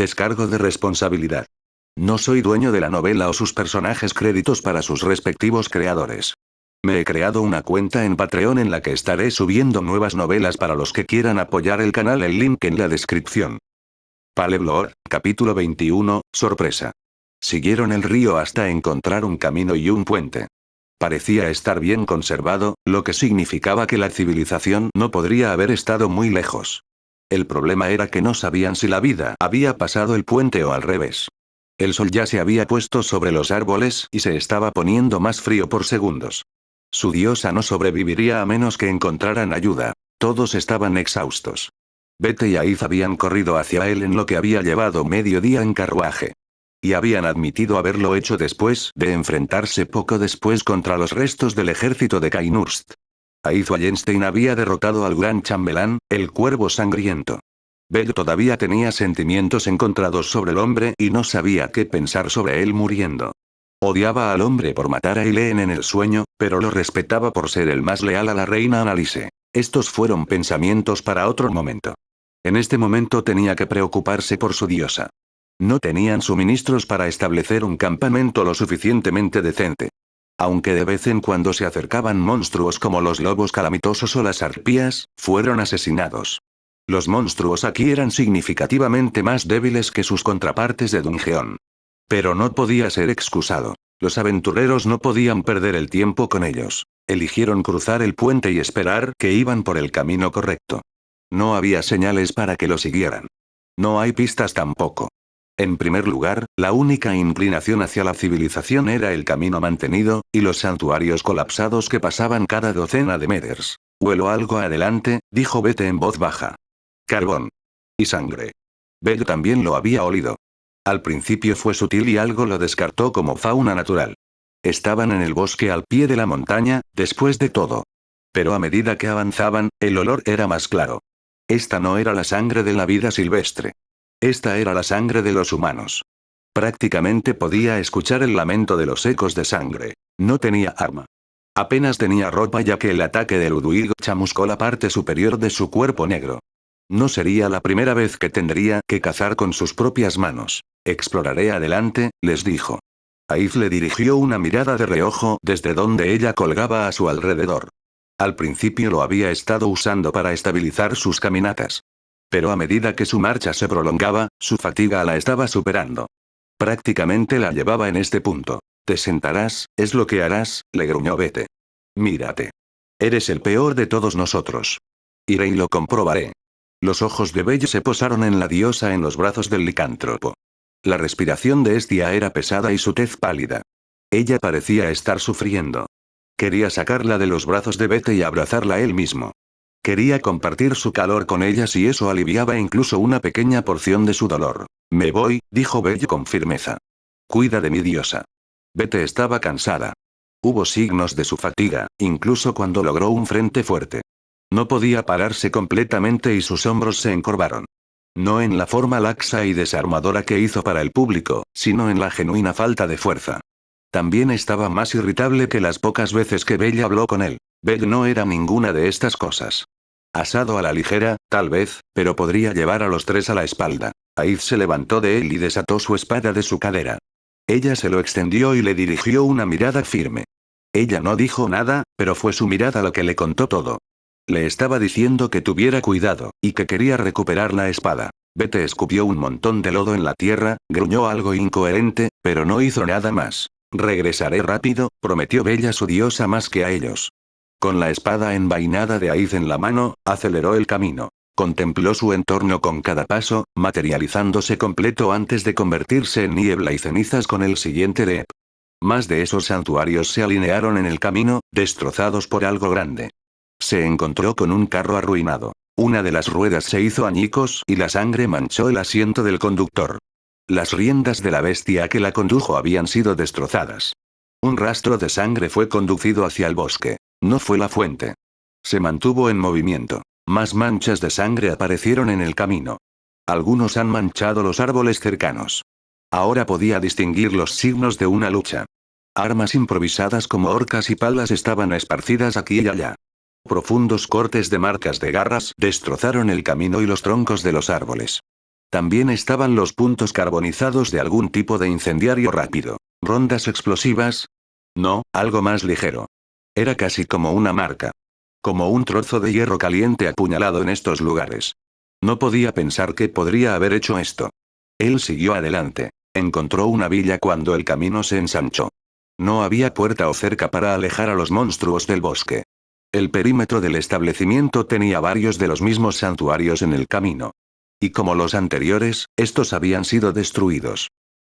Descargo de responsabilidad. No soy dueño de la novela o sus personajes, créditos para sus respectivos creadores. Me he creado una cuenta en Patreon en la que estaré subiendo nuevas novelas para los que quieran apoyar el canal, el link en la descripción. Paleblor, capítulo 21, sorpresa. Siguieron el río hasta encontrar un camino y un puente. Parecía estar bien conservado, lo que significaba que la civilización no podría haber estado muy lejos. El problema era que no sabían si la vida había pasado el puente o al revés. El sol ya se había puesto sobre los árboles y se estaba poniendo más frío por segundos. Su diosa no sobreviviría a menos que encontraran ayuda. Todos estaban exhaustos. Bete y Aiz habían corrido hacia él en lo que había llevado medio día en carruaje. Y habían admitido haberlo hecho después de enfrentarse poco después contra los restos del ejército de Cainurst. Aiz Wallenstein había derrotado al gran chambelán, el cuervo sangriento. Belle todavía tenía sentimientos encontrados sobre el hombre y no sabía qué pensar sobre él muriendo. Odiaba al hombre por matar a Eileen en el sueño, pero lo respetaba por ser el más leal a la reina Annalise. Estos fueron pensamientos para otro momento. En este momento tenía que preocuparse por su diosa. No tenían suministros para establecer un campamento lo suficientemente decente. Aunque de vez en cuando se acercaban monstruos como los lobos calamitosos o las arpías, fueron asesinados. Los monstruos aquí eran significativamente más débiles que sus contrapartes de Dungeon. Pero no podía ser excusado. Los aventureros no podían perder el tiempo con ellos. Eligieron cruzar el puente y esperar que iban por el camino correcto. No había señales para que lo siguieran. No hay pistas tampoco. En primer lugar, la única inclinación hacia la civilización era el camino mantenido, y los santuarios colapsados que pasaban cada docena de metros. Huelo algo adelante, dijo Bete en voz baja. Carbón. Y sangre. Belle también lo había olido. Al principio fue sutil y algo lo descartó como fauna natural. Estaban en el bosque al pie de la montaña, después de todo. Pero a medida que avanzaban, el olor era más claro. Esta no era la sangre de la vida silvestre. Esta era la sangre de los humanos. Prácticamente podía escuchar el lamento de los ecos de sangre. No tenía arma. Apenas tenía ropa ya que el ataque de Ludwig chamuscó la parte superior de su cuerpo negro. No sería la primera vez que tendría que cazar con sus propias manos. Exploraré adelante, les dijo. Aiz le dirigió una mirada de reojo desde donde ella colgaba a su alrededor. Al principio lo había estado usando para estabilizar sus caminatas. Pero a medida que su marcha se prolongaba, su fatiga la estaba superando. Prácticamente la llevaba en este punto. Te sentarás, es lo que harás, le gruñó Bete. Mírate. Eres el peor de todos nosotros. Iré y lo comprobaré. Los ojos de Belle se posaron en la diosa en los brazos del licántropo. La respiración de Estia era pesada y su tez pálida. Ella parecía estar sufriendo. Quería sacarla de los brazos de Bete y abrazarla él mismo. Quería compartir su calor con ella si eso aliviaba incluso una pequeña porción de su dolor. Me voy, dijo Belle con firmeza. Cuida de mi diosa. Bete estaba cansada. Hubo signos de su fatiga, incluso cuando logró un frente fuerte. No podía pararse completamente y sus hombros se encorvaron. No en la forma laxa y desarmadora que hizo para el público, sino en la genuina falta de fuerza. También estaba más irritable que las pocas veces que Belle habló con él. Belle no era ninguna de estas cosas. Asado a la ligera, tal vez, pero podría llevar a los tres a la espalda. Aiz se levantó de él y desató su espada de su cadera. Ella se lo extendió y le dirigió una mirada firme. Ella no dijo nada, pero fue su mirada lo que le contó todo. Le estaba diciendo que tuviera cuidado, y que quería recuperar la espada. Bete escupió un montón de lodo en la tierra, gruñó algo incoherente, pero no hizo nada más. Regresaré rápido, prometió Bella a su diosa más que a ellos. Con la espada envainada de Aiz en la mano, aceleró el camino. Contempló su entorno con cada paso, materializándose completo antes de convertirse en niebla y cenizas con el siguiente de. Más de esos santuarios se alinearon en el camino, destrozados por algo grande. Se encontró con un carro arruinado. Una de las ruedas se hizo añicos y la sangre manchó el asiento del conductor. Las riendas de la bestia que la condujo habían sido destrozadas. Un rastro de sangre fue conducido hacia el bosque. No fue la fuente. Se mantuvo en movimiento. Más manchas de sangre aparecieron en el camino. Algunos han manchado los árboles cercanos. Ahora podía distinguir los signos de una lucha. Armas improvisadas como horcas y palas estaban esparcidas aquí y allá. Profundos cortes de marcas de garras destrozaron el camino y los troncos de los árboles. También estaban los puntos carbonizados de algún tipo de incendiario rápido. ¿Rondas explosivas? No, algo más ligero. Era casi como una marca. Como un trozo de hierro caliente apuñalado en estos lugares. No podía pensar que podría haber hecho esto. Él siguió adelante. Encontró una villa cuando el camino se ensanchó. No había puerta o cerca para alejar a los monstruos del bosque. El perímetro del establecimiento tenía varios de los mismos santuarios en el camino. Y como los anteriores, estos habían sido destruidos.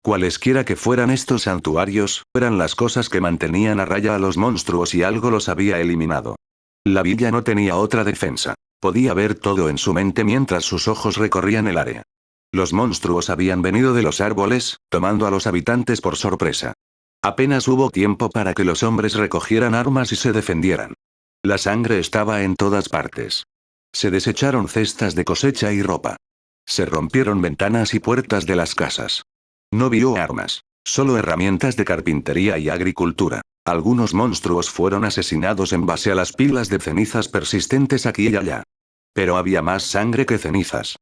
Cualesquiera que fueran estos santuarios, eran las cosas que mantenían a raya a los monstruos y algo los había eliminado. La villa no tenía otra defensa. Podía ver todo en su mente mientras sus ojos recorrían el área. Los monstruos habían venido de los árboles, tomando a los habitantes por sorpresa. Apenas hubo tiempo para que los hombres recogieran armas y se defendieran. La sangre estaba en todas partes. Se desecharon cestas de cosecha y ropa. Se rompieron ventanas y puertas de las casas. No vio armas, solo herramientas de carpintería y agricultura. Algunos monstruos fueron asesinados en base a las pilas de cenizas persistentes aquí y allá. Pero había más sangre que cenizas.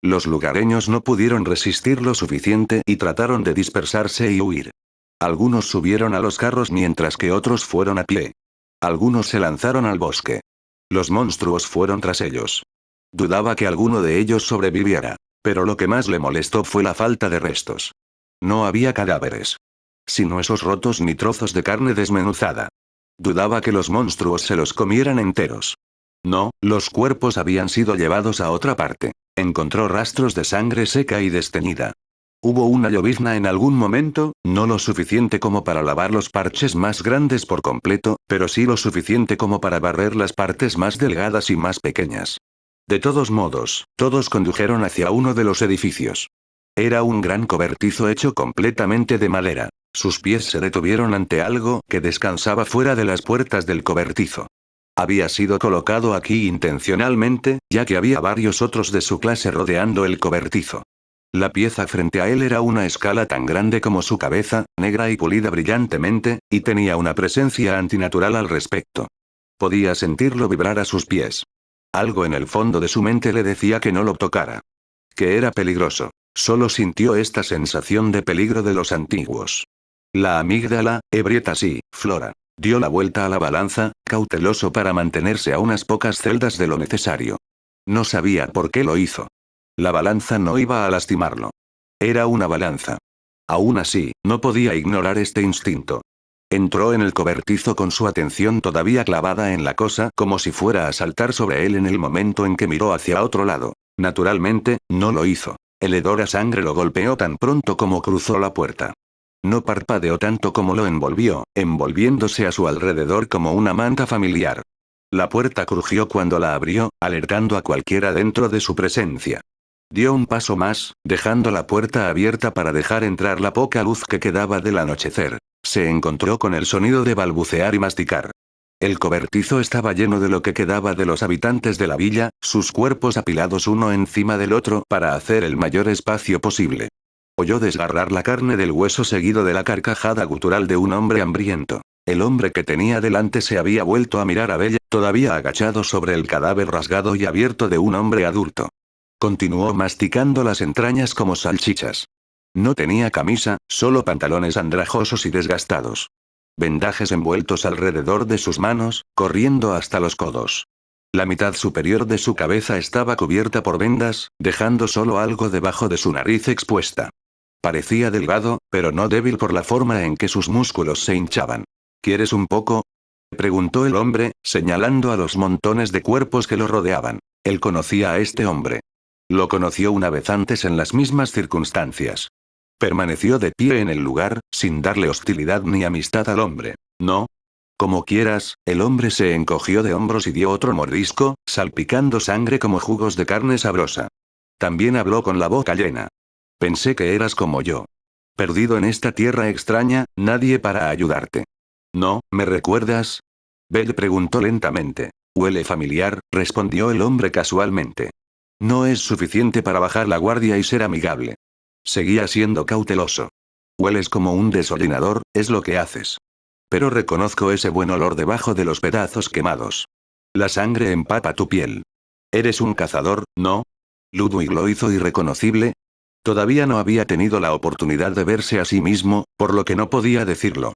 Los lugareños no pudieron resistir lo suficiente y trataron de dispersarse y huir. Algunos subieron a los carros mientras que otros fueron a pie. Algunos se lanzaron al bosque. Los monstruos fueron tras ellos. Dudaba que alguno de ellos sobreviviera, pero lo que más le molestó fue la falta de restos. No había cadáveres. Sin huesos rotos ni trozos de carne desmenuzada. Dudaba que los monstruos se los comieran enteros. No, los cuerpos habían sido llevados a otra parte. Encontró rastros de sangre seca y desteñida. Hubo una llovizna en algún momento, no lo suficiente como para lavar los parches más grandes por completo, pero sí lo suficiente como para barrer las partes más delgadas y más pequeñas. De todos modos, todos condujeron hacia uno de los edificios. Era un gran cobertizo hecho completamente de madera. Sus pies se detuvieron ante algo que descansaba fuera de las puertas del cobertizo. Había sido colocado aquí intencionalmente, ya que había varios otros de su clase rodeando el cobertizo. La pieza frente a él era una escala tan grande como su cabeza, negra y pulida brillantemente, y tenía una presencia antinatural al respecto. Podía sentirlo vibrar a sus pies. Algo en el fondo de su mente le decía que no lo tocara. Que era peligroso. Solo sintió esta sensación de peligro de los antiguos. La amígdala, Ebrieta sí, Flora. Dio la vuelta a la balanza, cauteloso para mantenerse a unas pocas celdas de lo necesario. No sabía por qué lo hizo. La balanza no iba a lastimarlo. Era una balanza. Aún así, no podía ignorar este instinto. Entró en el cobertizo con su atención todavía clavada en la cosa como si fuera a saltar sobre él en el momento en que miró hacia otro lado. Naturalmente, no lo hizo. El hedor a sangre lo golpeó tan pronto como cruzó la puerta. No parpadeó tanto como lo envolvió, envolviéndose a su alrededor como una manta familiar. La puerta crujió cuando la abrió, alertando a cualquiera dentro de su presencia. Dio un paso más, dejando la puerta abierta para dejar entrar la poca luz que quedaba del anochecer. Se encontró con el sonido de balbucear y masticar. El cobertizo estaba lleno de lo que quedaba de los habitantes de la villa, sus cuerpos apilados uno encima del otro para hacer el mayor espacio posible. Oyó desgarrar la carne del hueso seguido de la carcajada gutural de un hombre hambriento. El hombre que tenía delante se había vuelto a mirar a Bella, todavía agachado sobre el cadáver rasgado y abierto de un hombre adulto. Continuó masticando las entrañas como salchichas. No tenía camisa, solo pantalones andrajosos y desgastados. Vendajes envueltos alrededor de sus manos, corriendo hasta los codos. La mitad superior de su cabeza estaba cubierta por vendas, dejando solo algo debajo de su nariz expuesta. Parecía delgado, pero no débil por la forma en que sus músculos se hinchaban. ¿Quieres un poco?, preguntó el hombre, señalando a los montones de cuerpos que lo rodeaban. Él conocía a este hombre. Lo conoció una vez antes en las mismas circunstancias. Permaneció de pie en el lugar, sin darle hostilidad ni amistad al hombre. ¿No? Como quieras. El hombre se encogió de hombros y dio otro mordisco, salpicando sangre como jugos de carne sabrosa. También habló con la boca llena. Pensé que eras como yo. Perdido en esta tierra extraña, nadie para ayudarte. ¿No, me recuerdas? Bell preguntó lentamente. Huele familiar, respondió el hombre casualmente. No es suficiente para bajar la guardia y ser amigable. Seguía siendo cauteloso. Hueles como un desolinador, es lo que haces. Pero reconozco ese buen olor debajo de los pedazos quemados. La sangre empapa tu piel. Eres un cazador, ¿no? Ludwig lo hizo irreconocible, Todavía no había tenido la oportunidad de verse a sí mismo, por lo que no podía decirlo.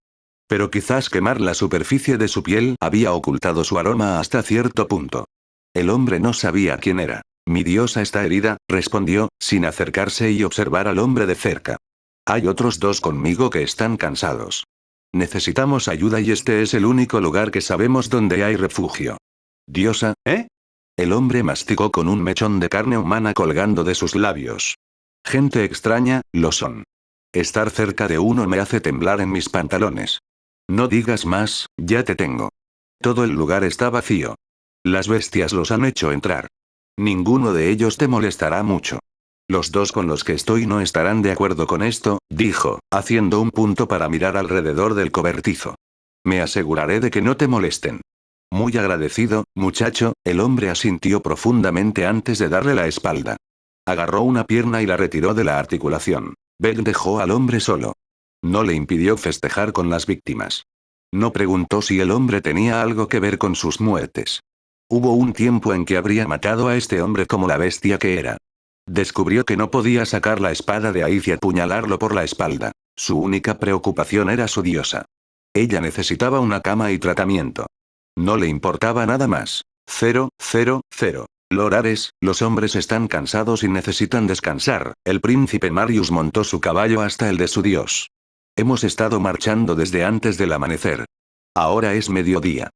Pero quizás quemar la superficie de su piel había ocultado su aroma hasta cierto punto. El hombre no sabía quién era. Mi diosa está herida, respondió, sin acercarse y observar al hombre de cerca. Hay otros dos conmigo que están cansados. Necesitamos ayuda y este es el único lugar que sabemos donde hay refugio. Diosa, ¿eh? El hombre masticó con un mechón de carne humana colgando de sus labios. Gente extraña, lo son. Estar cerca de uno me hace temblar en mis pantalones. No digas más, ya te tengo. Todo el lugar está vacío. Las bestias los han hecho entrar. Ninguno de ellos te molestará mucho. Los dos con los que estoy no estarán de acuerdo con esto, dijo, haciendo un punto para mirar alrededor del cobertizo. Me aseguraré de que no te molesten. Muy agradecido, muchacho, el hombre asintió profundamente antes de darle la espalda. Agarró una pierna y la retiró de la articulación. Beck dejó al hombre solo. No le impidió festejar con las víctimas. No preguntó si el hombre tenía algo que ver con sus muertes. Hubo un tiempo en que habría matado a este hombre como la bestia que era. Descubrió que no podía sacar la espada de ahí y apuñalarlo por la espalda. Su única preocupación era su diosa. Ella necesitaba una cama y tratamiento. No le importaba nada más. 0, 0, 0. Lord Ares, los hombres están cansados y necesitan descansar. El príncipe Marius montó su caballo hasta el de su dios. Hemos estado marchando desde antes del amanecer. Ahora es mediodía.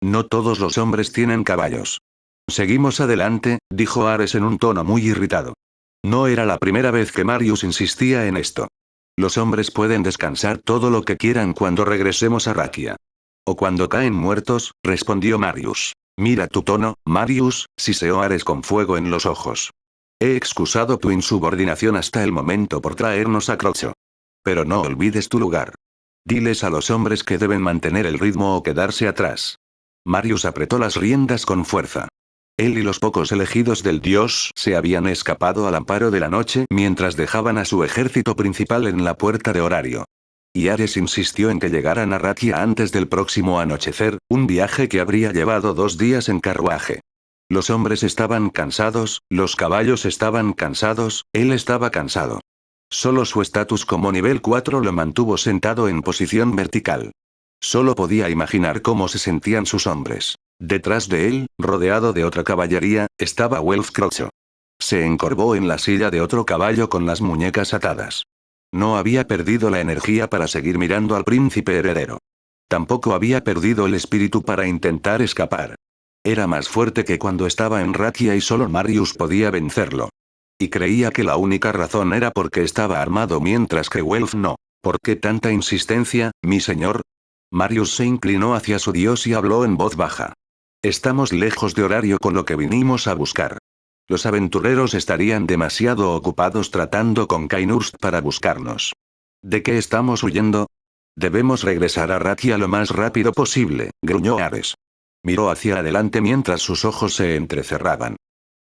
No todos los hombres tienen caballos. Seguimos adelante, dijo Ares en un tono muy irritado. No era la primera vez que Marius insistía en esto. Los hombres pueden descansar todo lo que quieran cuando regresemos a Rakia. O cuando caen muertos, respondió Marius. Mira tu tono, Marius, siseó Ares con fuego en los ojos. He excusado tu insubordinación hasta el momento por traernos a Crocho. Pero no olvides tu lugar. Diles a los hombres que deben mantener el ritmo o quedarse atrás. Marius apretó las riendas con fuerza. Él y los pocos elegidos del dios se habían escapado al amparo de la noche mientras dejaban a su ejército principal en la puerta de Horario. Y Ares insistió en que llegaran a Rakia antes del próximo anochecer, un viaje que habría llevado 2 días en carruaje. Los hombres estaban cansados, los caballos estaban cansados, él estaba cansado. Solo su estatus como nivel 4 lo mantuvo sentado en posición vertical. Solo podía imaginar cómo se sentían sus hombres. Detrás de él, rodeado de otra caballería, estaba Welf Crocho. Se encorvó en la silla de otro caballo con las muñecas atadas. No había perdido la energía para seguir mirando al príncipe heredero. Tampoco había perdido el espíritu para intentar escapar. Era más fuerte que cuando estaba en Rakia y solo Marius podía vencerlo. Y creía que la única razón era porque estaba armado mientras que Welf no. ¿Por qué tanta insistencia, mi señor? Marius se inclinó hacia su dios y habló en voz baja. Estamos lejos de Horario con lo que vinimos a buscar. Los aventureros estarían demasiado ocupados tratando con Kainurst para buscarnos. ¿De qué estamos huyendo? Debemos regresar a Rakia lo más rápido posible, gruñó Ares. Miró hacia adelante mientras sus ojos se entrecerraban.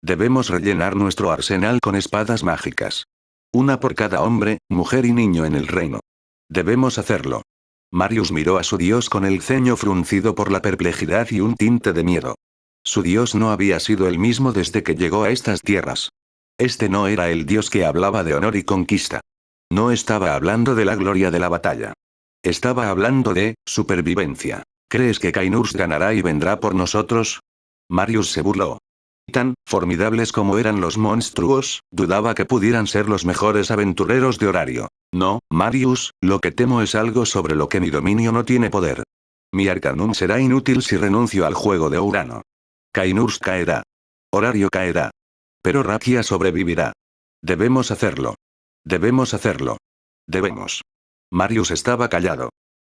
Debemos rellenar nuestro arsenal con espadas mágicas. Una por cada hombre, mujer y niño en el reino. Debemos hacerlo. Marius miró a su dios con el ceño fruncido por la perplejidad y un tinte de miedo. Su dios no había sido el mismo desde que llegó a estas tierras. Este no era el dios que hablaba de honor y conquista. No estaba hablando de la gloria de la batalla. Estaba hablando de supervivencia. ¿Crees que Kainurst ganará y vendrá por nosotros? Marius se burló. Tan formidables como eran los monstruos, dudaba que pudieran ser los mejores aventureros de Horario. No, Marius, lo que temo es algo sobre lo que mi dominio no tiene poder. Mi arcanum será inútil si renuncio al juego de Urano. Kainurst caerá. Horario caerá. Pero Rakia sobrevivirá. Debemos hacerlo. Debemos hacerlo. Debemos. Marius estaba callado.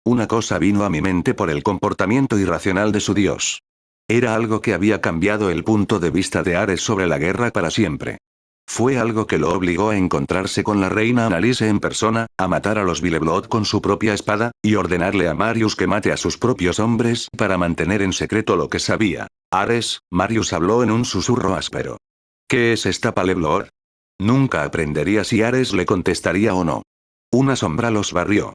Una cosa vino a mi mente por el comportamiento irracional de su dios. Era algo que había cambiado el punto de vista de Ares sobre la guerra para siempre. Fue algo que lo obligó a encontrarse con la reina Annalise en persona, a matar a los Villeblood con su propia espada, y ordenarle a Marius que mate a sus propios hombres para mantener en secreto lo que sabía. Ares, Marius habló en un susurro áspero. ¿Qué es esta Paleblood? Nunca aprendería si Ares le contestaría o no. Una sombra los barrió.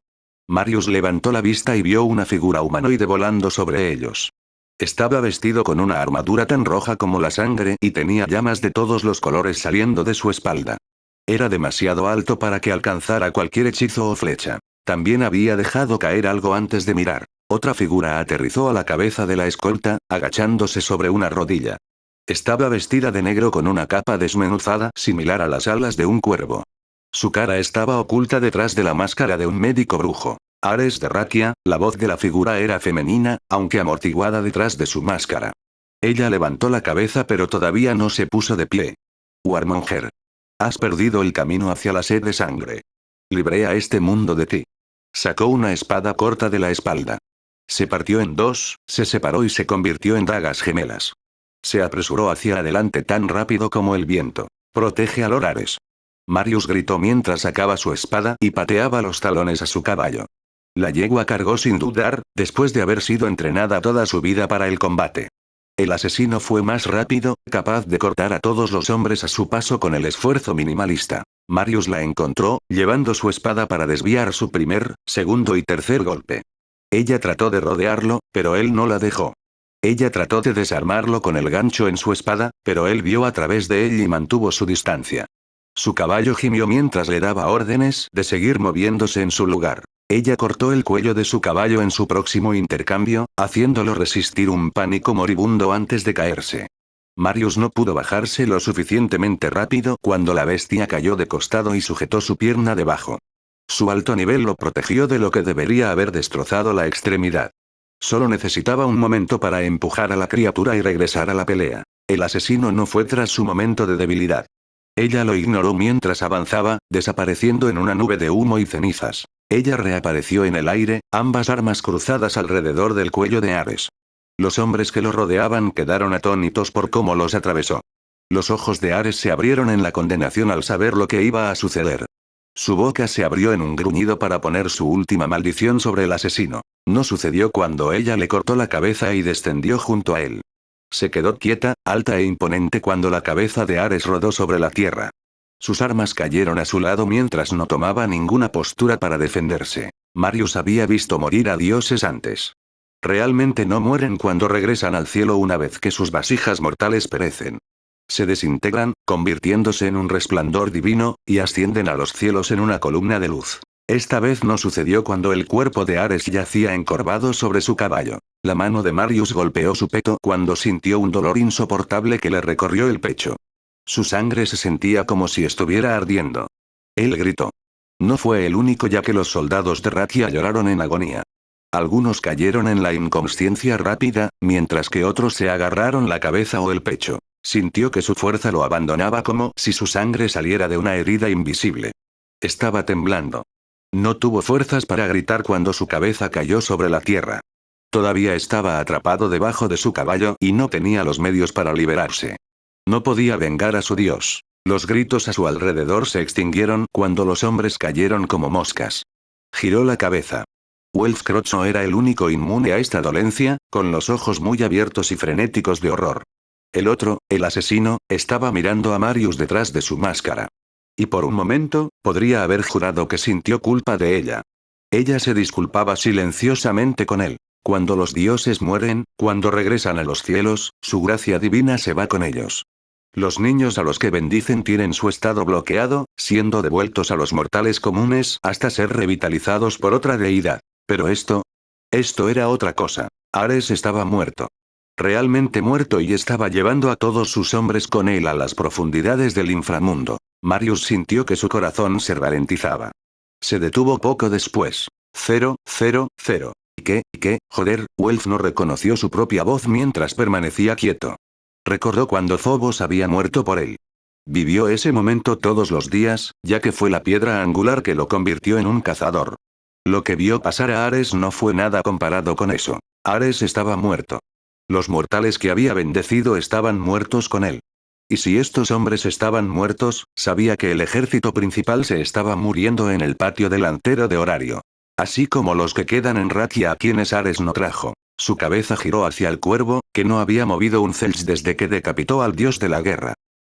Marius levantó la vista y vio una figura humanoide volando sobre ellos. Estaba vestido con una armadura tan roja como la sangre y tenía llamas de todos los colores saliendo de su espalda. Era demasiado alto para que alcanzara cualquier hechizo o flecha. También había dejado caer algo antes de mirar. Otra figura aterrizó a la cabeza de la escolta, agachándose sobre una rodilla. Estaba vestida de negro con una capa desmenuzada similar a las alas de un cuervo. Su cara estaba oculta detrás de la máscara de un médico brujo. Ares de Rakia, la voz de la figura era femenina, aunque amortiguada detrás de su máscara. Ella levantó la cabeza pero todavía no se puso de pie. Warmonger. Has perdido el camino hacia la sed de sangre. Libré a este mundo de ti. Sacó una espada corta de la espalda. Se partió en dos, se separó y se convirtió en dagas gemelas. Se apresuró hacia adelante tan rápido como el viento. Protege a Lord Ares. Marius gritó mientras sacaba su espada y pateaba los talones a su caballo. La yegua cargó sin dudar, después de haber sido entrenada toda su vida para el combate. El asesino fue más rápido, capaz de cortar a todos los hombres a su paso con el esfuerzo minimalista. Marius la encontró, llevando su espada para desviar su primer, segundo y tercer golpe. Ella trató de rodearlo, pero él no la dejó. Ella trató de desarmarlo con el gancho en su espada, pero él vio a través de él y mantuvo su distancia. Su caballo gimió mientras le daba órdenes de seguir moviéndose en su lugar. Ella cortó el cuello de su caballo en su próximo intercambio, haciéndolo resistir un pánico moribundo antes de caerse. Marius no pudo bajarse lo suficientemente rápido cuando la bestia cayó de costado y sujetó su pierna debajo. Su alto nivel lo protegió de lo que debería haber destrozado la extremidad. Solo necesitaba un momento para empujar a la criatura y regresar a la pelea. El asesino no fue tras su momento de debilidad. Ella lo ignoró mientras avanzaba, desapareciendo en una nube de humo y cenizas. Ella reapareció en el aire, ambas armas cruzadas alrededor del cuello de Ares. Los hombres que lo rodeaban quedaron atónitos por cómo los atravesó. Los ojos de Ares se abrieron en la condenación al saber lo que iba a suceder. Su boca se abrió en un gruñido para poner su última maldición sobre el asesino. No sucedió cuando ella le cortó la cabeza y descendió junto a él. Se quedó quieta, alta e imponente cuando la cabeza de Ares rodó sobre la tierra. Sus armas cayeron a su lado mientras no tomaba ninguna postura para defenderse. Marius había visto morir a dioses antes. Realmente no mueren cuando regresan al cielo una vez que sus vasijas mortales perecen. Se desintegran, convirtiéndose en un resplandor divino, y ascienden a los cielos en una columna de luz. Esta vez no sucedió cuando el cuerpo de Ares yacía encorvado sobre su caballo. La mano de Marius golpeó su peto cuando sintió un dolor insoportable que le recorrió el pecho. Su sangre se sentía como si estuviera ardiendo. Él gritó. No fue el único ya que los soldados de Rakia lloraron en agonía. Algunos cayeron en la inconsciencia rápida, mientras que otros se agarraron la cabeza o el pecho. Sintió que su fuerza lo abandonaba como si su sangre saliera de una herida invisible. Estaba temblando. No tuvo fuerzas para gritar cuando su cabeza cayó sobre la tierra. Todavía estaba atrapado debajo de su caballo y no tenía los medios para liberarse. No podía vengar a su dios. Los gritos a su alrededor se extinguieron cuando los hombres cayeron como moscas. Giró la cabeza. Wulfcroch no era el único inmune a esta dolencia, con los ojos muy abiertos y frenéticos de horror. El otro, el asesino, estaba mirando a Marius detrás de su máscara. Y por un momento, podría haber jurado que sintió culpa de ella. Ella se disculpaba silenciosamente con él. Cuando los dioses mueren, cuando regresan a los cielos, su gracia divina se va con ellos. Los niños a los que bendicen tienen su estado bloqueado, siendo devueltos a los mortales comunes hasta ser revitalizados por otra deidad. Pero esto era otra cosa. Ares estaba muerto. Realmente muerto y estaba llevando a todos sus hombres con él a las profundidades del inframundo. Marius sintió que su corazón se ralentizaba. Se detuvo poco después. 0, 0, 0. ¿Qué? Joder, Welf no reconoció su propia voz mientras permanecía quieto. Recordó cuando Phobos había muerto por él. Vivió ese momento todos los días, ya que fue la piedra angular que lo convirtió en un cazador. Lo que vio pasar a Ares no fue nada comparado con eso. Ares estaba muerto. Los mortales que había bendecido estaban muertos con él. Y si estos hombres estaban muertos, sabía que el ejército principal se estaba muriendo en el patio delantero de Horario. Así como los que quedan en Rakia a quienes Ares no trajo. Su cabeza giró hacia el cuervo, que no había movido un celch desde que decapitó al dios de la guerra.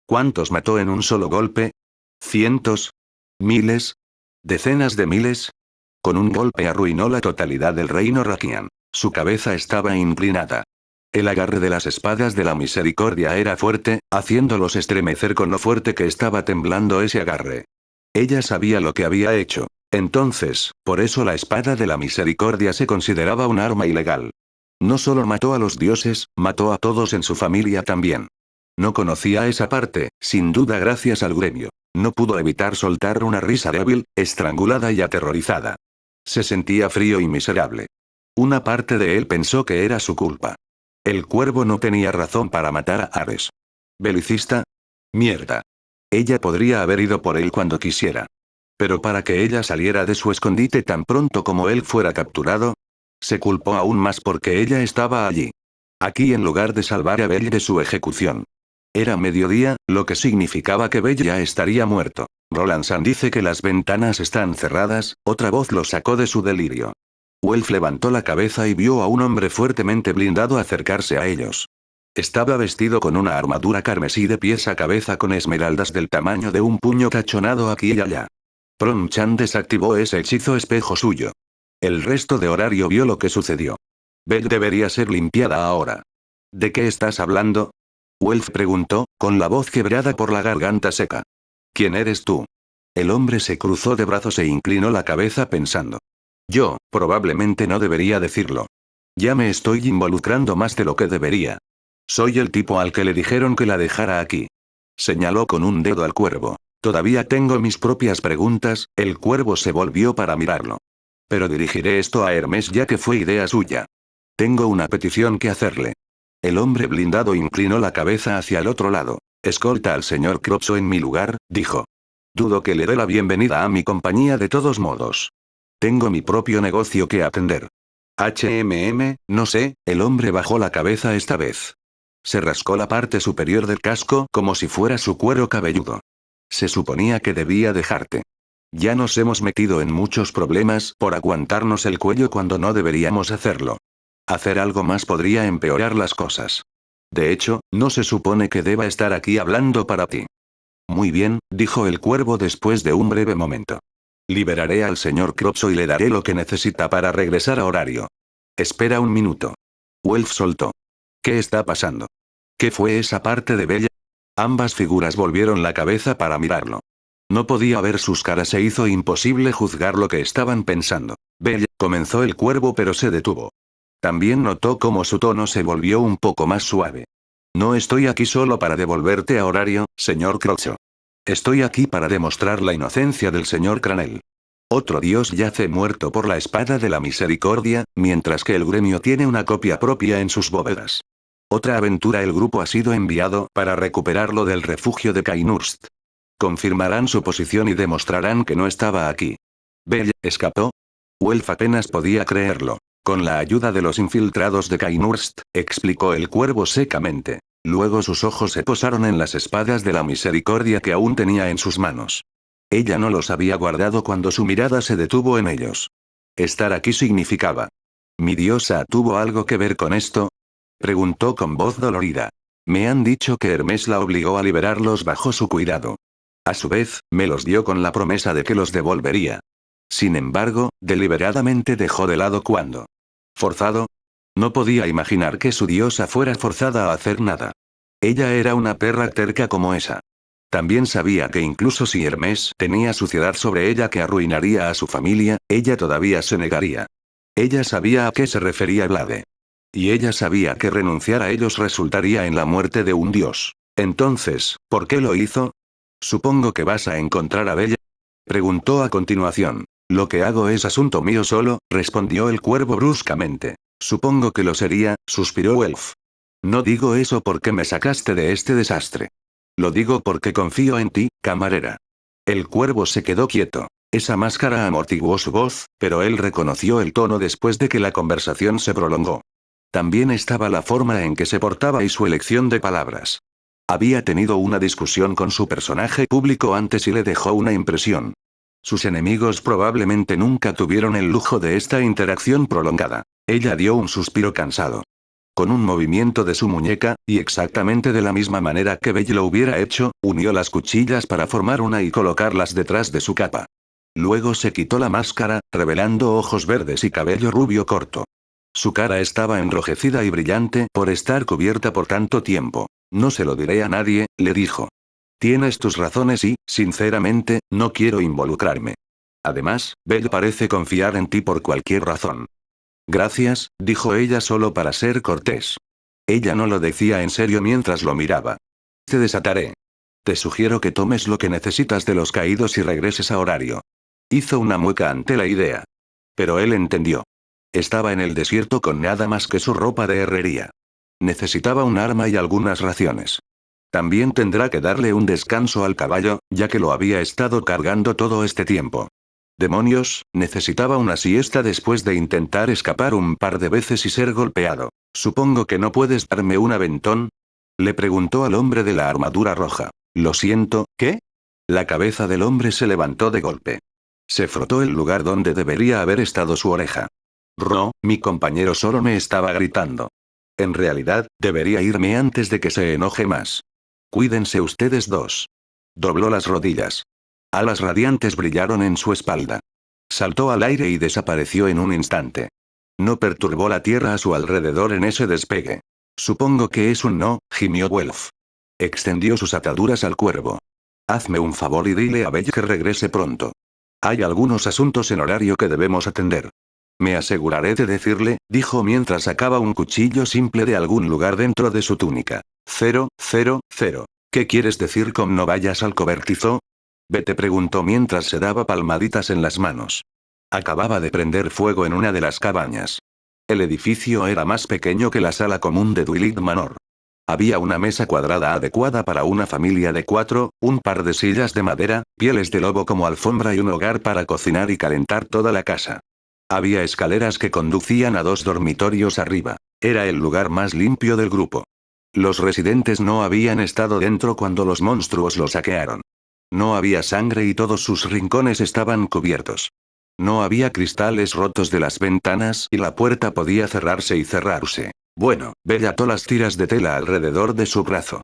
¿Cuántos mató en un solo golpe? ¿Cientos? ¿Miles? ¿Decenas de miles? Con un golpe arruinó la totalidad del reino Rakian. Su cabeza estaba inclinada. El agarre de las espadas de la misericordia era fuerte, haciéndolos estremecer con lo fuerte que estaba temblando ese agarre. Ella sabía lo que había hecho. Entonces, por eso la espada de la misericordia se consideraba un arma ilegal. No solo mató a los dioses, mató a todos en su familia también. No conocía esa parte, sin duda gracias al gremio. No pudo evitar soltar una risa débil, estrangulada y aterrorizada. Se sentía frío y miserable. Una parte de él pensó que era su culpa. El cuervo no tenía razón para matar a Ares. ¿Belicista? Mierda. Ella podría haber ido por él cuando quisiera. Pero para que ella saliera de su escondite tan pronto como él fuera capturado, se culpó aún más porque ella estaba allí. Aquí en lugar de salvar a Bell de su ejecución. Era mediodía, lo que significaba que Bell ya estaría muerto. Rolandson dice que las ventanas están cerradas, otra voz lo sacó de su delirio. Welf levantó la cabeza y vio a un hombre fuertemente blindado acercarse a ellos. Estaba vestido con una armadura carmesí de pies a cabeza con esmeraldas del tamaño de un puño tachonado aquí y allá. Pron-chan desactivó ese hechizo espejo suyo. El resto de Horario vio lo que sucedió. Bell debería ser limpiada ahora. ¿De qué estás hablando? Welf preguntó, con la voz quebrada por la garganta seca. ¿Quién eres tú? El hombre se cruzó de brazos e inclinó la cabeza pensando. Yo, probablemente no debería decirlo. Ya me estoy involucrando más de lo que debería. Soy el tipo al que le dijeron que la dejara aquí. Señaló con un dedo al cuervo. Todavía tengo mis propias preguntas, el cuervo se volvió para mirarlo. Pero dirigiré esto a Hermes ya que fue idea suya. Tengo una petición que hacerle. El hombre blindado inclinó la cabeza hacia el otro lado. Escolta al señor Cropso en mi lugar, dijo. Dudo que le dé la bienvenida a mi compañía de todos modos. Tengo mi propio negocio que atender. No sé, el hombre bajó la cabeza esta vez. Se rascó la parte superior del casco como si fuera su cuero cabelludo. Se suponía que debía dejarte. Ya nos hemos metido en muchos problemas por aguantarnos el cuello cuando no deberíamos hacerlo. Hacer algo más podría empeorar las cosas. De hecho, no se supone que deba estar aquí hablando para ti. Muy bien, dijo el cuervo después de un breve momento. Liberaré al señor Cropso y le daré lo que necesita para regresar a horario. Espera un minuto. Welf soltó. ¿Qué está pasando? ¿Qué fue esa parte de Bella? Ambas figuras volvieron la cabeza para mirarlo. No podía ver sus caras e hizo imposible juzgar lo que estaban pensando. Bella, comenzó el cuervo pero se detuvo. También notó cómo su tono se volvió un poco más suave. No estoy aquí solo para devolverte a horario, señor Cropso. Estoy aquí para demostrar la inocencia del señor Cranel. Otro dios yace muerto por la espada de la misericordia, mientras que el gremio tiene una copia propia en sus bóvedas. Otra aventura el grupo ha sido enviado para recuperarlo del refugio de Kainurst. Confirmarán su posición y demostrarán que no estaba aquí. Bell escapó. Welf apenas podía creerlo. Con la ayuda de los infiltrados de Kainurst, explicó el cuervo secamente. Luego sus ojos se posaron en las espadas de la misericordia que aún tenía en sus manos. Ella no los había guardado cuando su mirada se detuvo en ellos. Estar aquí significaba. ¿Mi diosa tuvo algo que ver con esto? Preguntó con voz dolorida. Me han dicho que Hermes la obligó a liberarlos bajo su cuidado. A su vez, me los dio con la promesa de que los devolvería. Sin embargo, deliberadamente dejó de lado cuando. ¿Forzado? No podía imaginar que su diosa fuera forzada a hacer nada. Ella era una perra terca como esa. También sabía que incluso si Hermes tenía suciedad sobre ella que arruinaría a su familia, ella todavía se negaría. Ella sabía a qué se refería Blade. Y ella sabía que renunciar a ellos resultaría en la muerte de un dios. Entonces, ¿por qué lo hizo? Supongo que vas a encontrar a Bella. Preguntó a continuación. Lo que hago es asunto mío solo, respondió el cuervo bruscamente. Supongo que lo sería, suspiró Welf. No digo eso porque me sacaste de este desastre. Lo digo porque confío en ti, camarera. El cuervo se quedó quieto. Esa máscara amortiguó su voz, pero él reconoció el tono después de que la conversación se prolongó. También estaba la forma en que se portaba y su elección de palabras. Había tenido una discusión con su personaje público antes y le dejó una impresión. Sus enemigos probablemente nunca tuvieron el lujo de esta interacción prolongada. Ella dio un suspiro cansado. Con un movimiento de su muñeca, y exactamente de la misma manera que Bell lo hubiera hecho, unió las cuchillas para formar una y colocarlas detrás de su capa. Luego se quitó la máscara, revelando ojos verdes y cabello rubio corto. Su cara estaba enrojecida y brillante por estar cubierta por tanto tiempo. No se lo diré a nadie, le dijo. Tienes tus razones y, sinceramente, no quiero involucrarme. Además, Belle parece confiar en ti por cualquier razón. Gracias, dijo ella solo para ser cortés. Ella no lo decía en serio mientras lo miraba. Te desataré. Te sugiero que tomes lo que necesitas de los caídos y regreses a horario. Hizo una mueca ante la idea. Pero él entendió. Estaba en el desierto con nada más que su ropa de herrería. Necesitaba un arma y algunas raciones. También tendrá que darle un descanso al caballo, ya que lo había estado cargando todo este tiempo. Demonios, necesitaba una siesta después de intentar escapar un par de veces y ser golpeado. Supongo que no puedes darme un aventón. Le preguntó al hombre de la armadura roja. Lo siento, ¿qué? La cabeza del hombre se levantó de golpe. Se frotó el lugar donde debería haber estado su oreja. Mi compañero solo me estaba gritando. En realidad, debería irme antes de que se enoje más. Cuídense ustedes dos. Dobló las rodillas. Alas radiantes brillaron en su espalda. Saltó al aire y desapareció en un instante. No perturbó la tierra a su alrededor en ese despegue. Supongo que es un no, gimió Welf. Extendió sus ataduras al cuervo. Hazme un favor y dile a Belle que regrese pronto. Hay algunos asuntos en horario que debemos atender. Me aseguraré de decirle, dijo mientras sacaba un cuchillo simple de algún lugar dentro de su túnica. 000. ¿Qué quieres decir con no vayas al cobertizo? Bette preguntó mientras se daba palmaditas en las manos. Acababa de prender fuego en una de las cabañas. El edificio era más pequeño que la sala común de Dwilit Manor. Había una mesa cuadrada adecuada para una familia de 4, un par de sillas de madera, pieles de lobo como alfombra y un hogar para cocinar y calentar toda la casa. Había escaleras que conducían a 2 dormitorios arriba. Era el lugar más limpio del grupo. Los residentes no habían estado dentro cuando los monstruos lo saquearon. No había sangre y todos sus rincones estaban cubiertos. No había cristales rotos de las ventanas y la puerta podía cerrarse y cerrarse. Bueno, Belle ató las tiras de tela alrededor de su brazo.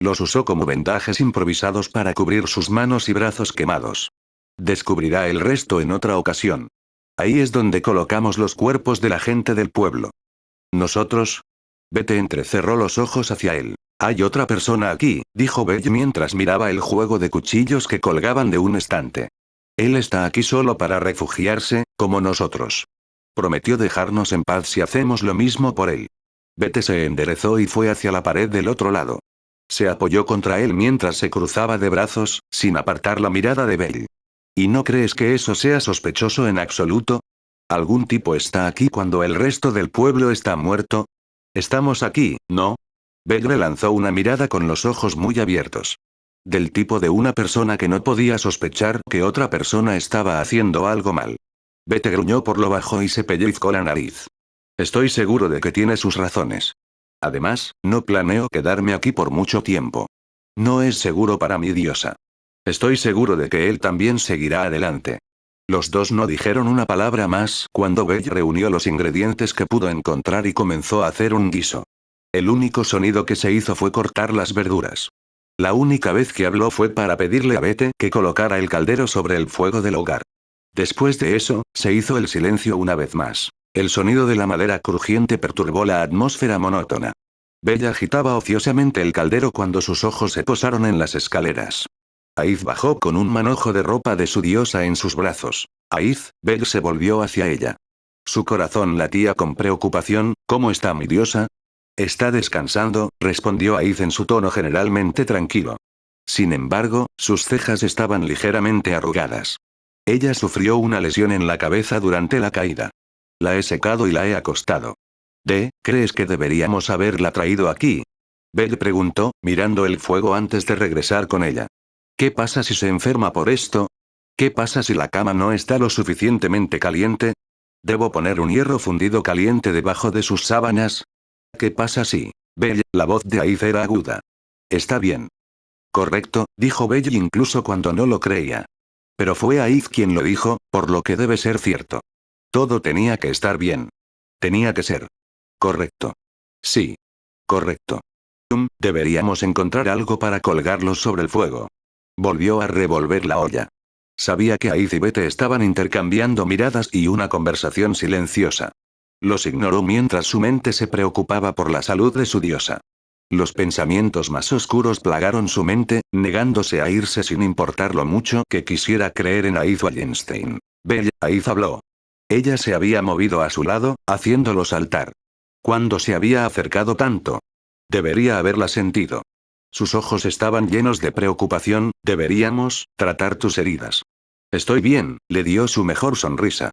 Los usó como vendajes improvisados para cubrir sus manos y brazos quemados. Descubrirá el resto en otra ocasión. Ahí es donde colocamos los cuerpos de la gente del pueblo. ¿Nosotros? Bette entrecerró los ojos hacia él. Hay otra persona aquí, dijo Belle mientras miraba el juego de cuchillos que colgaban de un estante. Él está aquí solo para refugiarse, como nosotros. Prometió dejarnos en paz si hacemos lo mismo por él. Bette se enderezó y fue hacia la pared del otro lado. Se apoyó contra él mientras se cruzaba de brazos, sin apartar la mirada de Belle. ¿Y no crees que eso sea sospechoso en absoluto? ¿Algún tipo está aquí cuando el resto del pueblo está muerto? Estamos aquí, ¿no? Belle le lanzó una mirada con los ojos muy abiertos. Del tipo de una persona que no podía sospechar que otra persona estaba haciendo algo mal. Bette gruñó por lo bajo y se pellizcó la nariz. Estoy seguro de que tiene sus razones. Además, no planeo quedarme aquí por mucho tiempo. No es seguro para mi diosa. Estoy seguro de que él también seguirá adelante. Los dos no dijeron una palabra más cuando Belle reunió los ingredientes que pudo encontrar y comenzó a hacer un guiso. El único sonido que se hizo fue cortar las verduras. La única vez que habló fue para pedirle a Bette que colocara el caldero sobre el fuego del hogar. Después de eso, se hizo el silencio una vez más. El sonido de la madera crujiente perturbó la atmósfera monótona. Belle agitaba ociosamente el caldero cuando sus ojos se posaron en las escaleras. Aiz bajó con un manojo de ropa de su diosa en sus brazos. Aiz, Belle se volvió hacia ella. Su corazón latía con preocupación. ¿Cómo está mi diosa? Está descansando, respondió Aiz en su tono generalmente tranquilo. Sin embargo, sus cejas estaban ligeramente arrugadas. Ella sufrió una lesión en la cabeza durante la caída. La he secado y la he acostado. ¿Crees que deberíamos haberla traído aquí? Belle preguntó, mirando el fuego antes de regresar con ella. ¿Qué pasa si se enferma por esto? ¿Qué pasa si la cama no está lo suficientemente caliente? ¿Debo poner un hierro fundido caliente debajo de sus sábanas? ¿Qué pasa si? Belle, la voz de Aiz era aguda. Está bien. Correcto, dijo Belle incluso cuando no lo creía. Pero fue Aiz quien lo dijo, por lo que debe ser cierto. Todo tenía que estar bien. Tenía que ser. Correcto. Sí. Correcto. Deberíamos encontrar algo para colgarlos sobre el fuego. Volvió a revolver la olla. Sabía que Aiz y Bette estaban intercambiando miradas y una conversación silenciosa. Los ignoró mientras su mente se preocupaba por la salud de su diosa. Los pensamientos más oscuros plagaron su mente, negándose a irse sin importar lo mucho que quisiera creer en Aiz Wallenstein. Bella, Aiz habló. Ella se había movido a su lado, haciéndolo saltar. ¿Cuándo se había acercado tanto? Debería haberla sentido. Sus ojos estaban llenos de preocupación. Deberíamos tratar tus heridas. Estoy bien, le dio su mejor sonrisa.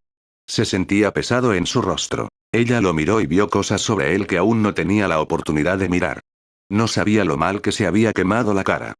Se sentía pesado en su rostro. Ella lo miró y vio cosas sobre él que aún no tenía la oportunidad de mirar. No sabía lo mal que se había quemado la cara.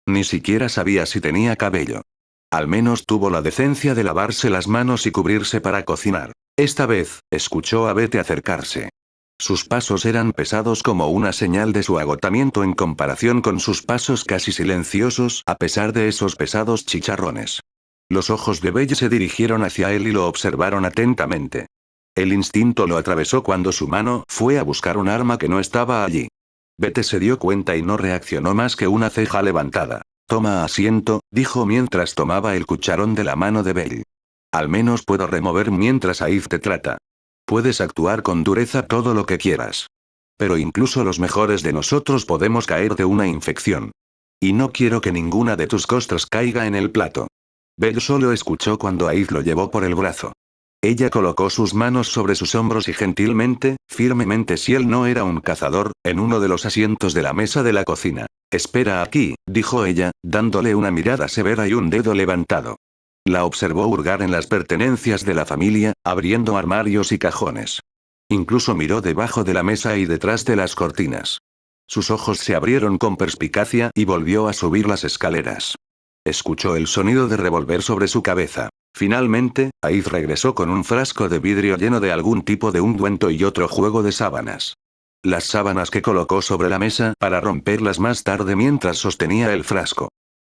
Ni siquiera sabía si tenía cabello. Al menos tuvo la decencia de lavarse las manos y cubrirse para cocinar. Esta vez, escuchó a Bete acercarse. Sus pasos eran pesados como una señal de su agotamiento en comparación con sus pasos casi silenciosos a pesar de esos pesados chicharrones. Los ojos de Belle se dirigieron hacia él y lo observaron atentamente. El instinto lo atravesó cuando su mano fue a buscar un arma que no estaba allí. Bete se dio cuenta y no reaccionó más que una ceja levantada. Toma asiento, dijo mientras tomaba el cucharón de la mano de Belle. Al menos puedo remover mientras Aiz te trata. Puedes actuar con dureza todo lo que quieras. Pero incluso los mejores de nosotros podemos caer de una infección. Y no quiero que ninguna de tus costras caiga en el plato. Belle solo escuchó cuando Aiz lo llevó por el brazo. Ella colocó sus manos sobre sus hombros y gentilmente, firmemente si él no era un cazador, en uno de los asientos de la mesa de la cocina. Espera aquí, dijo ella, dándole una mirada severa y un dedo levantado. La observó hurgar en las pertenencias de la familia, abriendo armarios y cajones. Incluso miró debajo de la mesa y detrás de las cortinas. Sus ojos se abrieron con perspicacia y volvió a subir las escaleras. Escuchó el sonido de revolver sobre su cabeza. Finalmente, Aiz regresó con un frasco de vidrio lleno de algún tipo de ungüento y otro juego de sábanas. Las sábanas que colocó sobre la mesa para romperlas más tarde mientras sostenía el frasco.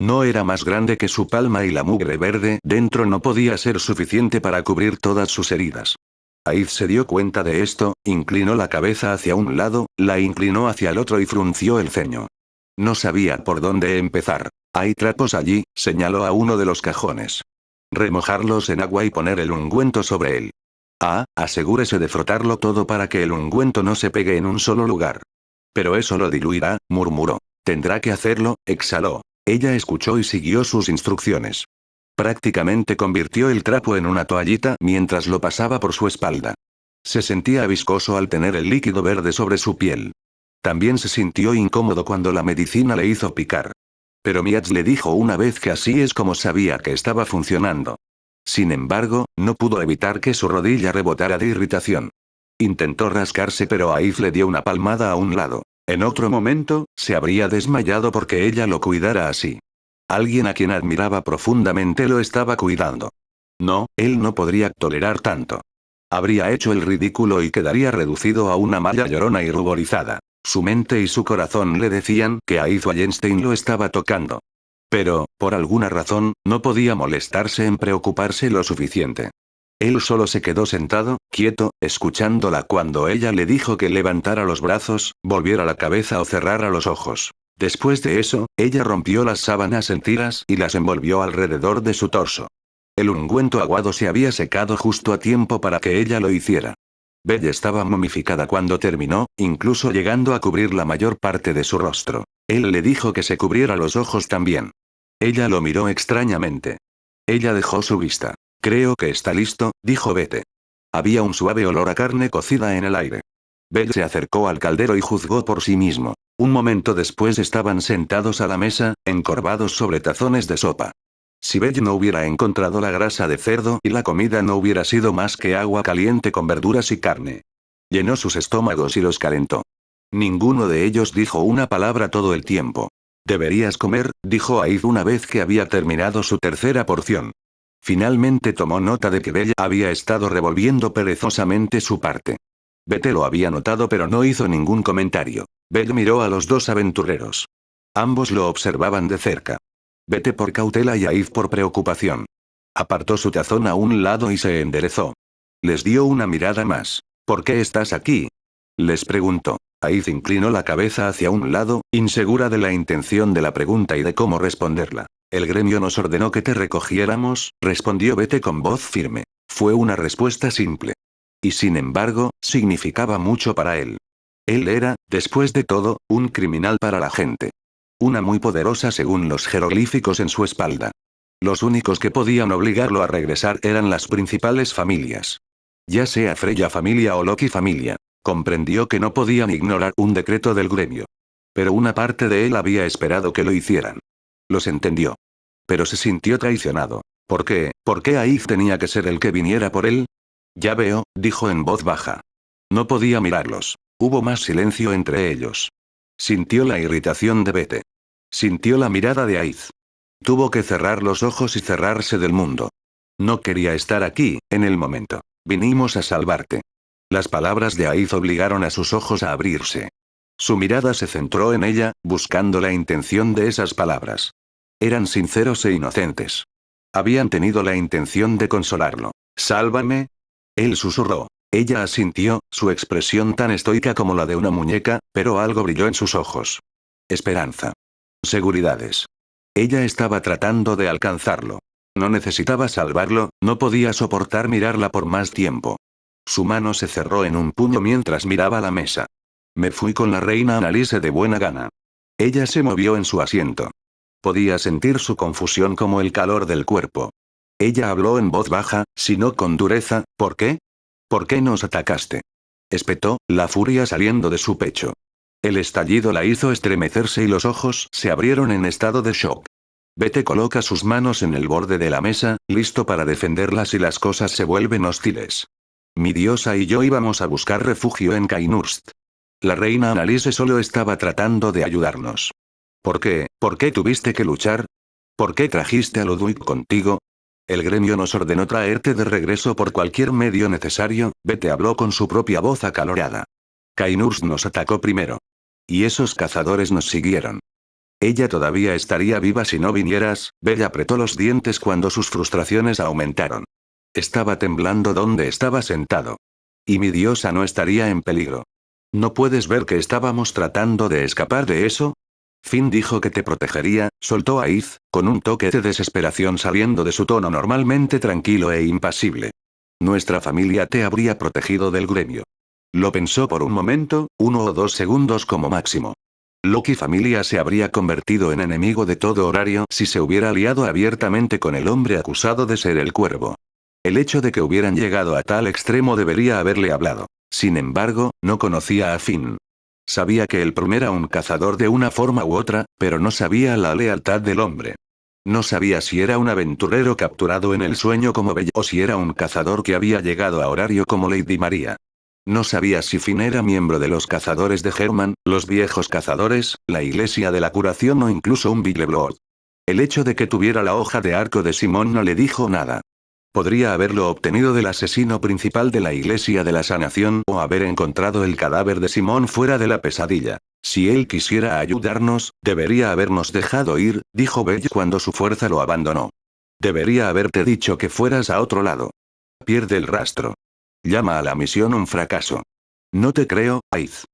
No era más grande que su palma y la mugre verde dentro no podía ser suficiente para cubrir todas sus heridas. Aiz se dio cuenta de esto, inclinó la cabeza hacia un lado, la inclinó hacia el otro y frunció el ceño. No sabía por dónde empezar. Hay trapos allí, señaló a uno de los cajones. Remojarlos en agua y poner el ungüento sobre él. Asegúrese de frotarlo todo para que el ungüento no se pegue en un solo lugar. Pero eso lo diluirá, murmuró. Tendrá que hacerlo, exhaló. Ella escuchó y siguió sus instrucciones. Prácticamente convirtió el trapo en una toallita mientras lo pasaba por su espalda. Se sentía viscoso al tener el líquido verde sobre su piel. También se sintió incómodo cuando la medicina le hizo picar. Pero Miatz le dijo una vez que así es como sabía que estaba funcionando. Sin embargo, no pudo evitar que su rodilla rebotara de irritación. Intentó rascarse pero Aiz le dio una palmada a un lado. En otro momento, se habría desmayado porque ella lo cuidara así. Alguien a quien admiraba profundamente lo estaba cuidando. No, él no podría tolerar tanto. Habría hecho el ridículo y quedaría reducido a una malla llorona y ruborizada. Su mente y su corazón le decían que Aiz Wallenstein lo estaba tocando. Pero, por alguna razón, no podía molestarse en preocuparse lo suficiente. Él solo se quedó sentado, quieto, escuchándola cuando ella le dijo que levantara los brazos, volviera la cabeza o cerrara los ojos. Después de eso, ella rompió las sábanas en tiras y las envolvió alrededor de su torso. El ungüento aguado se había secado justo a tiempo para que ella lo hiciera. Belle estaba momificada cuando terminó, incluso llegando a cubrir la mayor parte de su rostro. Él le dijo que se cubriera los ojos también. Ella lo miró extrañamente. Ella dejó su vista. Creo que está listo, dijo Bete. Había un suave olor a carne cocida en el aire. Belle se acercó al caldero y juzgó por sí mismo. Un momento después estaban sentados a la mesa, encorvados sobre tazones de sopa. Si Belle no hubiera encontrado la grasa de cerdo y la comida no hubiera sido más que agua caliente con verduras y carne. Llenó sus estómagos y los calentó. Ninguno de ellos dijo una palabra todo el tiempo. Deberías comer, dijo Aiz una vez que había terminado su tercera porción. Finalmente tomó nota de que Belle había estado revolviendo perezosamente su parte. Bete lo había notado pero no hizo ningún comentario. Belle miró a los dos aventureros. Ambos lo observaban de cerca. Bete por cautela y Aiz por preocupación. Apartó su tazón a un lado y se enderezó. Les dio una mirada más. ¿Por qué estás aquí? Les preguntó. Aiz inclinó la cabeza hacia un lado, insegura de la intención de la pregunta y de cómo responderla. El gremio nos ordenó que te recogiéramos, respondió Bete con voz firme. Fue una respuesta simple. Y sin embargo, significaba mucho para él. Él era, después de todo, un criminal para la gente. Una muy poderosa según los jeroglíficos en su espalda. Los únicos que podían obligarlo a regresar eran las principales familias. Ya sea Freya familia o Loki familia. Comprendió que no podían ignorar un decreto del gremio. Pero una parte de él había esperado que lo hicieran. Los entendió. Pero se sintió traicionado. ¿Por qué? ¿Por qué Aíz tenía que ser el que viniera por él? Ya veo, dijo en voz baja. No podía mirarlos. Hubo más silencio entre ellos. Sintió la irritación de Bete. Sintió la mirada de Aíz. Tuvo que cerrar los ojos y cerrarse del mundo. No quería estar aquí, en el momento. Vinimos a salvarte. Las palabras de Aíz obligaron a sus ojos a abrirse. Su mirada se centró en ella, buscando la intención de esas palabras. Eran sinceros e inocentes. Habían tenido la intención de consolarlo. «Sálvame». Él susurró. Ella asintió, su expresión tan estoica como la de una muñeca, pero algo brilló en sus ojos. Esperanza. Seguridades. Ella estaba tratando de alcanzarlo. No necesitaba salvarlo, no podía soportar mirarla por más tiempo. Su mano se cerró en un puño mientras miraba la mesa. Me fui con la reina Annalise de buena gana. Ella se movió en su asiento. Podía sentir su confusión como el calor del cuerpo. Ella habló en voz baja, si no con dureza. ¿Por qué? ¿Por qué nos atacaste? Espetó, la furia saliendo de su pecho. El estallido la hizo estremecerse y los ojos se abrieron en estado de shock. Bete coloca sus manos en el borde de la mesa, listo para defenderla si las cosas se vuelven hostiles. Mi diosa y yo íbamos a buscar refugio en Cainurst. La reina Annalise solo estaba tratando de ayudarnos. ¿Por qué? ¿Por qué tuviste que luchar? ¿Por qué trajiste a Ludwig contigo? El gremio nos ordenó traerte de regreso por cualquier medio necesario. Bete habló con su propia voz acalorada. Cainurst nos atacó primero. Y esos cazadores nos siguieron. Ella todavía estaría viva si no vinieras. Bella apretó los dientes cuando sus frustraciones aumentaron. Estaba temblando donde estaba sentado. Y mi diosa no estaría en peligro. ¿No puedes ver que estábamos tratando de escapar de eso? Finn dijo que te protegería, soltó Aíz, con un toque de desesperación saliendo de su tono normalmente tranquilo e impasible. Nuestra familia te habría protegido del gremio. Lo pensó por un momento, 1 o 2 segundos como máximo. Loki familia se habría convertido en enemigo de todo horario si se hubiera aliado abiertamente con el hombre acusado de ser el cuervo. El hecho de que hubieran llegado a tal extremo debería haberle hablado. Sin embargo, no conocía a Finn. Sabía que el Prum era un cazador de una forma u otra, pero no sabía la lealtad del hombre. No sabía si era un aventurero capturado en el sueño como Bella o si era un cazador que había llegado a horario como Lady María. No sabía si Finn era miembro de los cazadores de Herman, los viejos cazadores, la iglesia de la curación o incluso un Villeblood. El hecho de que tuviera la hoja de arco de Simón no le dijo nada. Podría haberlo obtenido del asesino principal de la Iglesia de la Sanación o haber encontrado el cadáver de Simón fuera de la pesadilla. Si él quisiera ayudarnos, debería habernos dejado ir, dijo Bell cuando su fuerza lo abandonó. Debería haberte dicho que fueras a otro lado. Pierde el rastro. Llama a la misión un fracaso. No te creo, Aíz.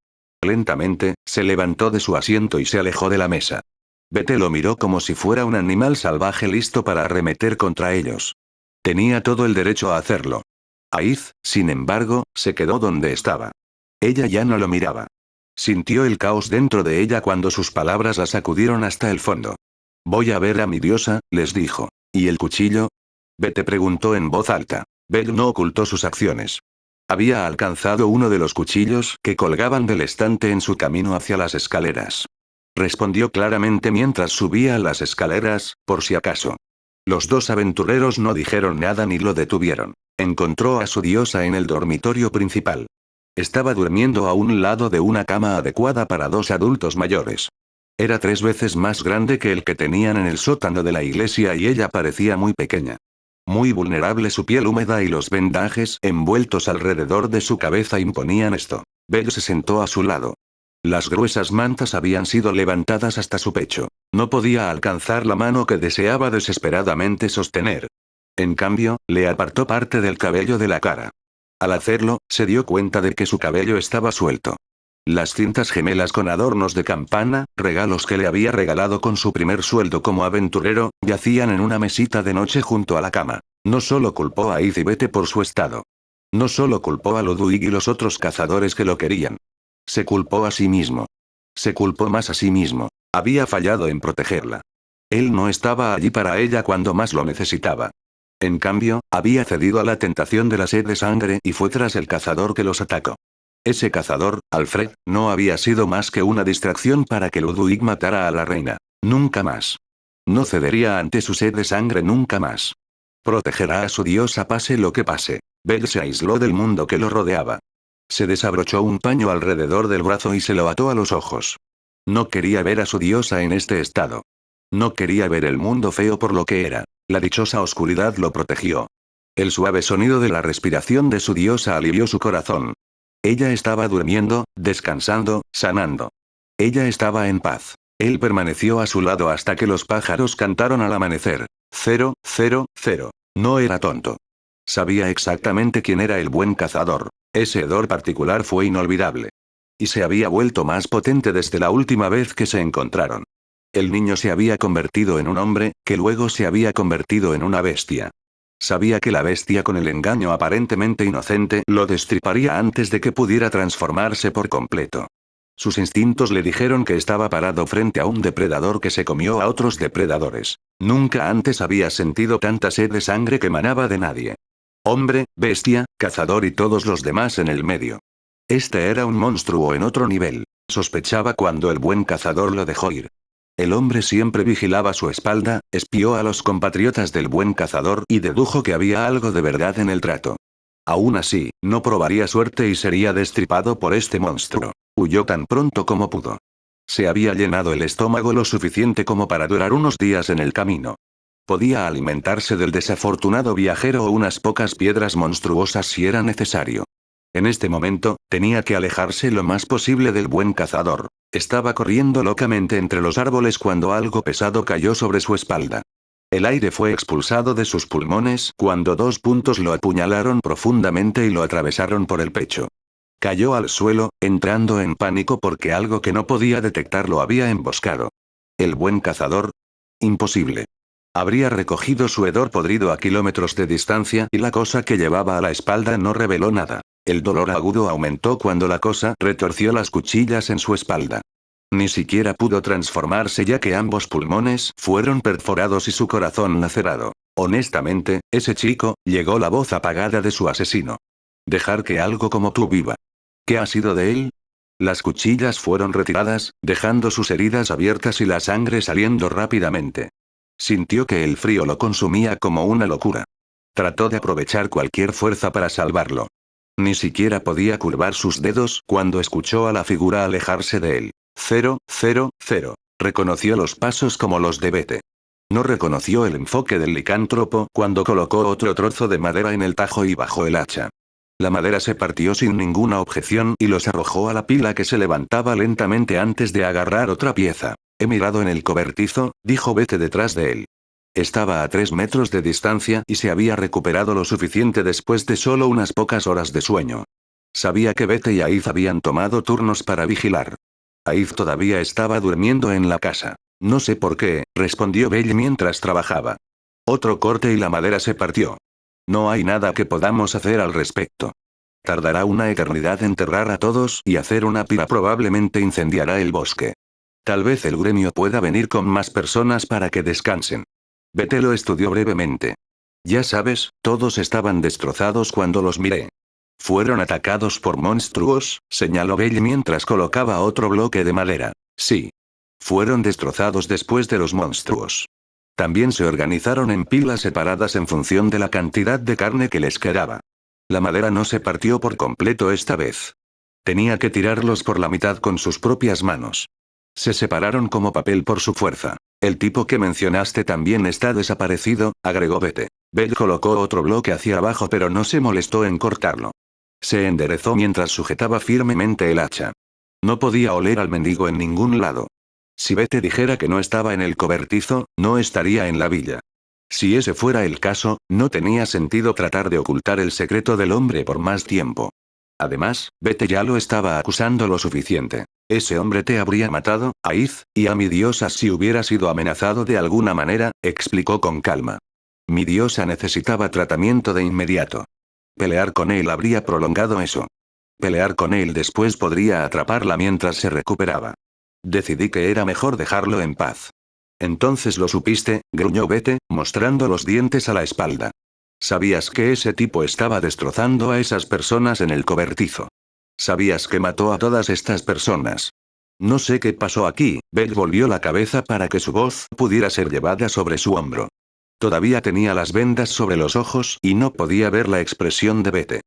Lentamente, se levantó de su asiento y se alejó de la mesa. Bete lo miró como si fuera un animal salvaje listo para arremeter contra ellos. Tenía todo el derecho a hacerlo. Aíz, sin embargo, se quedó donde estaba. Ella ya no lo miraba. Sintió el caos dentro de ella cuando sus palabras la sacudieron hasta el fondo. Voy a ver a mi diosa, les dijo. ¿Y el cuchillo? Bete preguntó en voz alta. Bell no ocultó sus acciones. Había alcanzado uno de los cuchillos que colgaban del estante en su camino hacia las escaleras. Respondió claramente mientras subía las escaleras, por si acaso. Los dos aventureros no dijeron nada ni lo detuvieron. Encontró a su diosa en el dormitorio principal. Estaba durmiendo a un lado de una cama adecuada para 2 adultos mayores. Era 3 veces más grande que el que tenían en el sótano de la iglesia y ella parecía muy pequeña. Muy vulnerable, su piel húmeda y los vendajes envueltos alrededor de su cabeza imponían esto. Bell se sentó a su lado. Las gruesas mantas habían sido levantadas hasta su pecho. No podía alcanzar la mano que deseaba desesperadamente sostener. En cambio, le apartó parte del cabello de la cara. Al hacerlo, se dio cuenta de que su cabello estaba suelto. Las cintas gemelas con adornos de campana, regalos que le había regalado con su primer sueldo como aventurero, yacían en una mesita de noche junto a la cama. No solo culpó a Aíz y Bete por su estado. No solo culpó a Ludwig y los otros cazadores que lo querían. Se culpó a sí mismo. Se culpó más a sí mismo. Había fallado en protegerla. Él no estaba allí para ella cuando más lo necesitaba. En cambio, había cedido a la tentación de la sed de sangre y fue tras el cazador que los atacó. Ese cazador, Alfred, no había sido más que una distracción para que Ludwig matara a la reina. Nunca más. No cedería ante su sed de sangre nunca más. Protegerá a su diosa pase lo que pase. Belle se aisló del mundo que lo rodeaba. Se desabrochó un paño alrededor del brazo y se lo ató a los ojos. No quería ver a su diosa en este estado. No quería ver el mundo feo por lo que era. La dichosa oscuridad lo protegió. El suave sonido de la respiración de su diosa alivió su corazón. Ella estaba durmiendo, descansando, sanando. Ella estaba en paz. Él permaneció a su lado hasta que los pájaros cantaron al amanecer. 0, 0, 0. No era tonto. Sabía exactamente quién era el buen cazador. Ese hedor particular fue inolvidable. Y se había vuelto más potente desde la última vez que se encontraron. El niño se había convertido en un hombre, que luego se había convertido en una bestia. Sabía que la bestia con el engaño aparentemente inocente lo destriparía antes de que pudiera transformarse por completo. Sus instintos le dijeron que estaba parado frente a un depredador que se comió a otros depredadores. Nunca antes había sentido tanta sed de sangre que emanaba de nadie. Hombre, bestia, cazador y todos los demás en el medio. Este era un monstruo en otro nivel. Sospechaba cuando el buen cazador lo dejó ir. El hombre siempre vigilaba su espalda, espió a los compatriotas del buen cazador y dedujo que había algo de verdad en el trato. Aún así, no probaría suerte y sería destripado por este monstruo. Huyó tan pronto como pudo. Se había llenado el estómago lo suficiente como para durar unos días en el camino. Podía alimentarse del desafortunado viajero o unas pocas piedras monstruosas si era necesario. En este momento, tenía que alejarse lo más posible del buen cazador. Estaba corriendo locamente entre los árboles cuando algo pesado cayó sobre su espalda. El aire fue expulsado de sus pulmones cuando dos puntos lo apuñalaron profundamente y lo atravesaron por el pecho. Cayó al suelo, entrando en pánico porque algo que no podía detectar lo había emboscado. ¿El buen cazador? Imposible. Habría recogido su hedor podrido a kilómetros de distancia y la cosa que llevaba a la espalda no reveló nada. El dolor agudo aumentó cuando la cosa retorció las cuchillas en su espalda. Ni siquiera pudo transformarse ya que ambos pulmones fueron perforados y su corazón lacerado. Honestamente, ese chico, llegó la voz apagada de su asesino. Dejar que algo como tú viva. ¿Qué ha sido de él? Las cuchillas fueron retiradas, dejando sus heridas abiertas y la sangre saliendo rápidamente. Sintió que el frío lo consumía como una locura. Trató de aprovechar cualquier fuerza para salvarlo. Ni siquiera podía curvar sus dedos cuando escuchó a la figura alejarse de él. 0, 0, 0. Reconoció los pasos como los de Bete. No reconoció el enfoque del licántropo cuando colocó otro trozo de madera en el tajo y bajó el hacha. La madera se partió sin ninguna objeción y los arrojó a la pila que se levantaba lentamente antes de agarrar otra pieza. He mirado en el cobertizo, dijo Bete detrás de él. Estaba a 3 metros de distancia y se había recuperado lo suficiente después de solo unas pocas horas de sueño. Sabía que Bete y Aiz habían tomado turnos para vigilar. Aiz todavía estaba durmiendo en la casa. No sé por qué, respondió Belle mientras trabajaba. Otro corte y la madera se partió. No hay nada que podamos hacer al respecto. Tardará una eternidad enterrar a todos y hacer una pira probablemente incendiará el bosque. Tal vez el gremio pueda venir con más personas para que descansen. Bete lo estudió brevemente. Ya sabes, todos estaban destrozados cuando los miré. Fueron atacados por monstruos, señaló Belle mientras colocaba otro bloque de madera. Sí. Fueron destrozados después de los monstruos. También se organizaron en pilas separadas en función de la cantidad de carne que les quedaba. La madera no se partió por completo esta vez. Tenía que tirarlos por la mitad con sus propias manos. Se separaron como papel por su fuerza. El tipo que mencionaste también está desaparecido, agregó Bete. Belle colocó otro bloque hacia abajo pero no se molestó en cortarlo. Se enderezó mientras sujetaba firmemente el hacha. No podía oler al mendigo en ningún lado. Si Bete dijera que no estaba en el cobertizo, no estaría en la villa. Si ese fuera el caso, no tenía sentido tratar de ocultar el secreto del hombre por más tiempo. Además, Bete ya lo estaba acusando lo suficiente. Ese hombre te habría matado, Aiz, y a mi diosa si hubiera sido amenazado de alguna manera, explicó con calma. Mi diosa necesitaba tratamiento de inmediato. Pelear con él habría prolongado eso. Pelear con él después podría atraparla mientras se recuperaba. Decidí que era mejor dejarlo en paz. Entonces lo supiste, gruñó Bete, mostrando los dientes a la espalda. Sabías que ese tipo estaba destrozando a esas personas en el cobertizo. Sabías que mató a todas estas personas. No sé qué pasó aquí, Beth volvió la cabeza para que su voz pudiera ser llevada sobre su hombro. Todavía tenía las vendas sobre los ojos y no podía ver la expresión de Bete.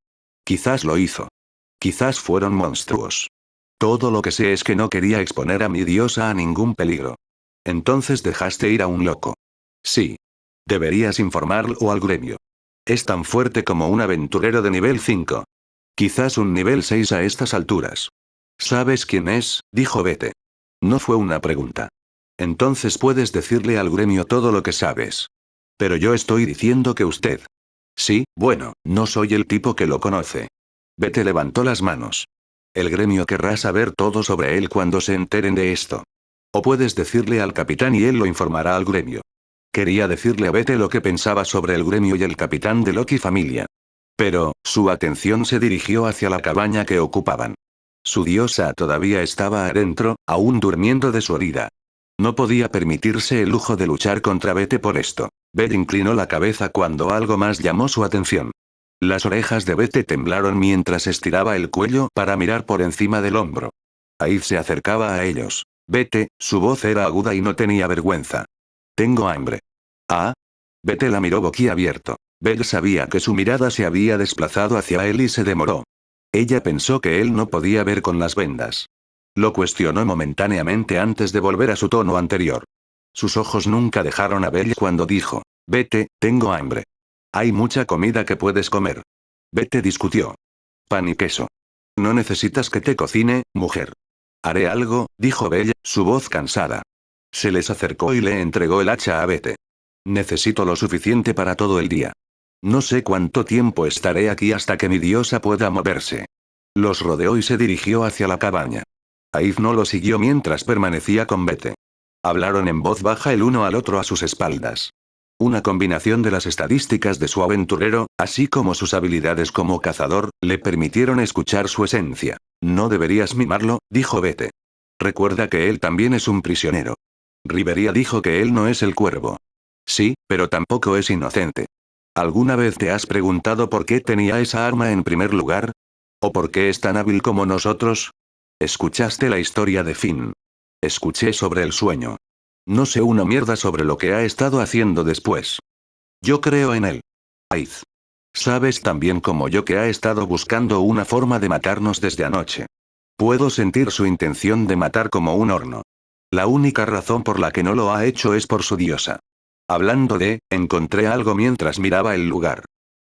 Quizás lo hizo. Quizás fueron monstruos. Todo lo que sé es que no quería exponer a mi diosa a ningún peligro. Entonces dejaste ir a un loco. Sí. Deberías informarlo al gremio. Es tan fuerte como un aventurero de nivel 5. Quizás un nivel 6 a estas alturas. ¿Sabes quién es?, dijo Bete. No fue una pregunta. Entonces puedes decirle al gremio todo lo que sabes. Pero yo estoy diciendo que usted. Sí, bueno, no soy el tipo que lo conoce. Bete levantó las manos. El gremio querrá saber todo sobre él cuando se enteren de esto. O puedes decirle al capitán y él lo informará al gremio. Quería decirle a Bete lo que pensaba sobre el gremio y el capitán de Loki familia. Pero, su atención se dirigió hacia la cabaña que ocupaban. Su diosa todavía estaba adentro, aún durmiendo de su herida. No podía permitirse el lujo de luchar contra Bete por esto. Bete inclinó la cabeza cuando algo más llamó su atención. Las orejas de Bete temblaron mientras estiraba el cuello para mirar por encima del hombro. Aid se acercaba a ellos. Bete, su voz era aguda y no tenía vergüenza. Tengo hambre. ¿Ah? Bete la miró boquiabierto. Beth sabía que su mirada se había desplazado hacia él y se demoró. Ella pensó que él no podía ver con las vendas. Lo cuestionó momentáneamente antes de volver a su tono anterior. Sus ojos nunca dejaron a Belle cuando dijo: Vete, tengo hambre. Hay mucha comida que puedes comer. Bete discutió. Pan y queso. No necesitas que te cocine, mujer. Haré algo, dijo Belle, su voz cansada. Se les acercó y le entregó el hacha a Bete. Necesito lo suficiente para todo el día. No sé cuánto tiempo estaré aquí hasta que mi diosa pueda moverse. Los rodeó y se dirigió hacia la cabaña. Aid no lo siguió mientras permanecía con Bete. Hablaron en voz baja el uno al otro a sus espaldas. Una combinación de las estadísticas de su aventurero, así como sus habilidades como cazador, le permitieron escuchar su esencia. No deberías mimarlo, dijo Bete. Recuerda que él también es un prisionero. Rivería dijo que él no es el cuervo. Sí, pero tampoco es inocente. ¿Alguna vez te has preguntado por qué tenía esa arma en primer lugar? ¿O por qué es tan hábil como nosotros? ¿Escuchaste la historia de Finn? Escuché sobre el sueño. No sé una mierda sobre lo que ha estado haciendo después. Yo creo en él. Aid. Sabes tan bien como yo que ha estado buscando una forma de matarnos desde anoche. Puedo sentir su intención de matar como un horno. La única razón por la que no lo ha hecho es por su diosa. Hablando de, encontré algo mientras miraba el lugar.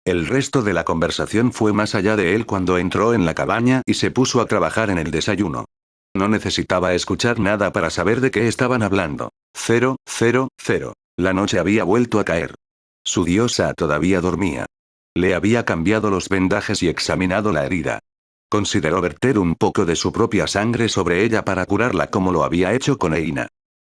El resto de la conversación fue más allá de él cuando entró en la cabaña y se puso a trabajar en el desayuno. No necesitaba escuchar nada para saber de qué estaban hablando. 0, 0, 0. La noche había vuelto a caer. Su diosa todavía dormía. Le había cambiado los vendajes y examinado la herida. Consideró verter un poco de su propia sangre sobre ella para curarla como lo había hecho con Eina.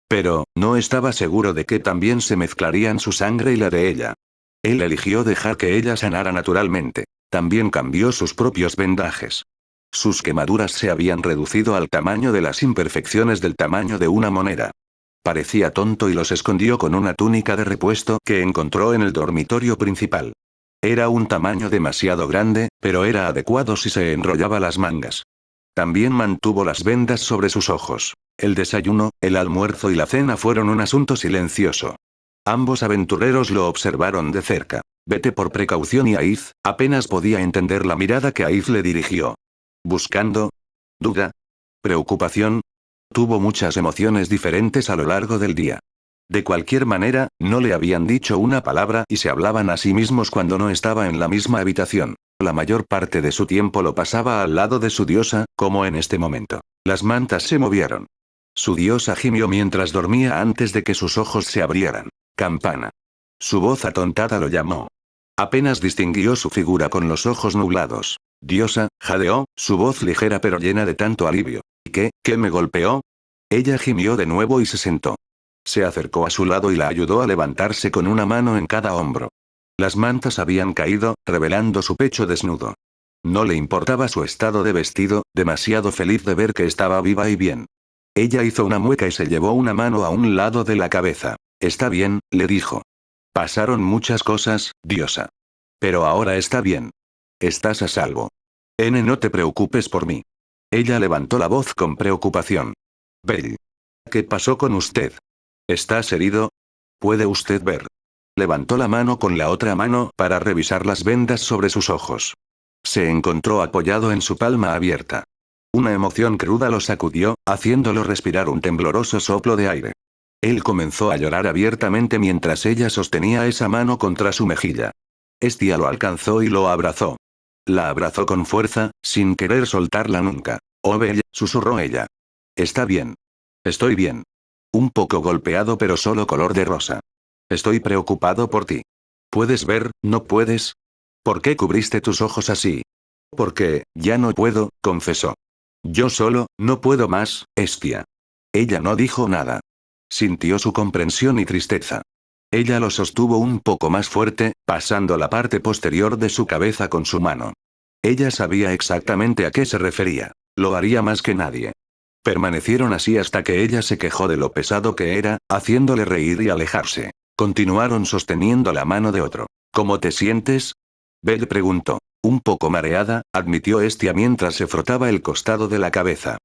Pero, no estaba seguro de que también se mezclarían su sangre y la de ella. Él eligió dejar que ella sanara naturalmente. También cambió sus propios vendajes. Sus quemaduras se habían reducido al tamaño de las imperfecciones del tamaño de una moneda. Parecía tonto y los escondió con una túnica de repuesto que encontró en el dormitorio principal. Era un tamaño demasiado grande, pero era adecuado si se enrollaba las mangas. También mantuvo las vendas sobre sus ojos. El desayuno, el almuerzo y la cena fueron un asunto silencioso. Ambos aventureros lo observaron de cerca. Vete por precaución y Aid, apenas podía entender la mirada que Aid le dirigió. ¿Buscando? ¿Duda? ¿Preocupación? Tuvo muchas emociones diferentes a lo largo del día. De cualquier manera, no le habían dicho una palabra y se hablaban a sí mismos cuando no estaba en la misma habitación. La mayor parte de su tiempo lo pasaba al lado de su diosa, como en este momento. Las mantas se movieron. Su diosa gimió mientras dormía antes de que sus ojos se abrieran. Campana. Su voz atontada lo llamó. Apenas distinguió su figura con los ojos nublados. Diosa, jadeó, su voz ligera pero llena de tanto alivio. ¿Y qué? ¿Qué me golpeó? Ella gimió de nuevo y se sentó. Se acercó a su lado y la ayudó a levantarse con una mano en cada hombro. Las mantas habían caído, revelando su pecho desnudo. No le importaba su estado de vestido, demasiado feliz de ver que estaba viva y bien. Ella hizo una mueca y se llevó una mano a un lado de la cabeza. Está bien, le dijo. Pasaron muchas cosas, diosa. Pero ahora está bien. Estás a salvo. No te preocupes por mí. Ella levantó la voz con preocupación. Bell. ¿Qué pasó con usted? ¿Estás herido? ¿Puede usted ver? Levantó la mano con la otra mano para revisar las vendas sobre sus ojos. Se encontró apoyado en su palma abierta. Una emoción cruda lo sacudió, haciéndolo respirar un tembloroso soplo de aire. Él comenzó a llorar abiertamente mientras ella sostenía esa mano contra su mejilla. Estia lo alcanzó y lo abrazó. La abrazó con fuerza, sin querer soltarla nunca. Oh, Bella, susurró ella. Está bien. Estoy bien. Un poco golpeado pero solo color de rosa. Estoy preocupado por ti. ¿Puedes ver, no puedes? ¿Por qué cubriste tus ojos así? Porque, ya no puedo, confesó. Yo solo, no puedo más, Estia. Ella no dijo nada. Sintió su comprensión y tristeza. Ella lo sostuvo un poco más fuerte, pasando la parte posterior de su cabeza con su mano. Ella sabía exactamente a qué se refería. Lo haría más que nadie. Permanecieron así hasta que ella se quejó de lo pesado que era, haciéndole reír y alejarse. Continuaron sosteniendo la mano de otro. ¿Cómo te sientes? Belle preguntó. Un poco mareada, admitió Estia mientras se frotaba el costado de la cabeza.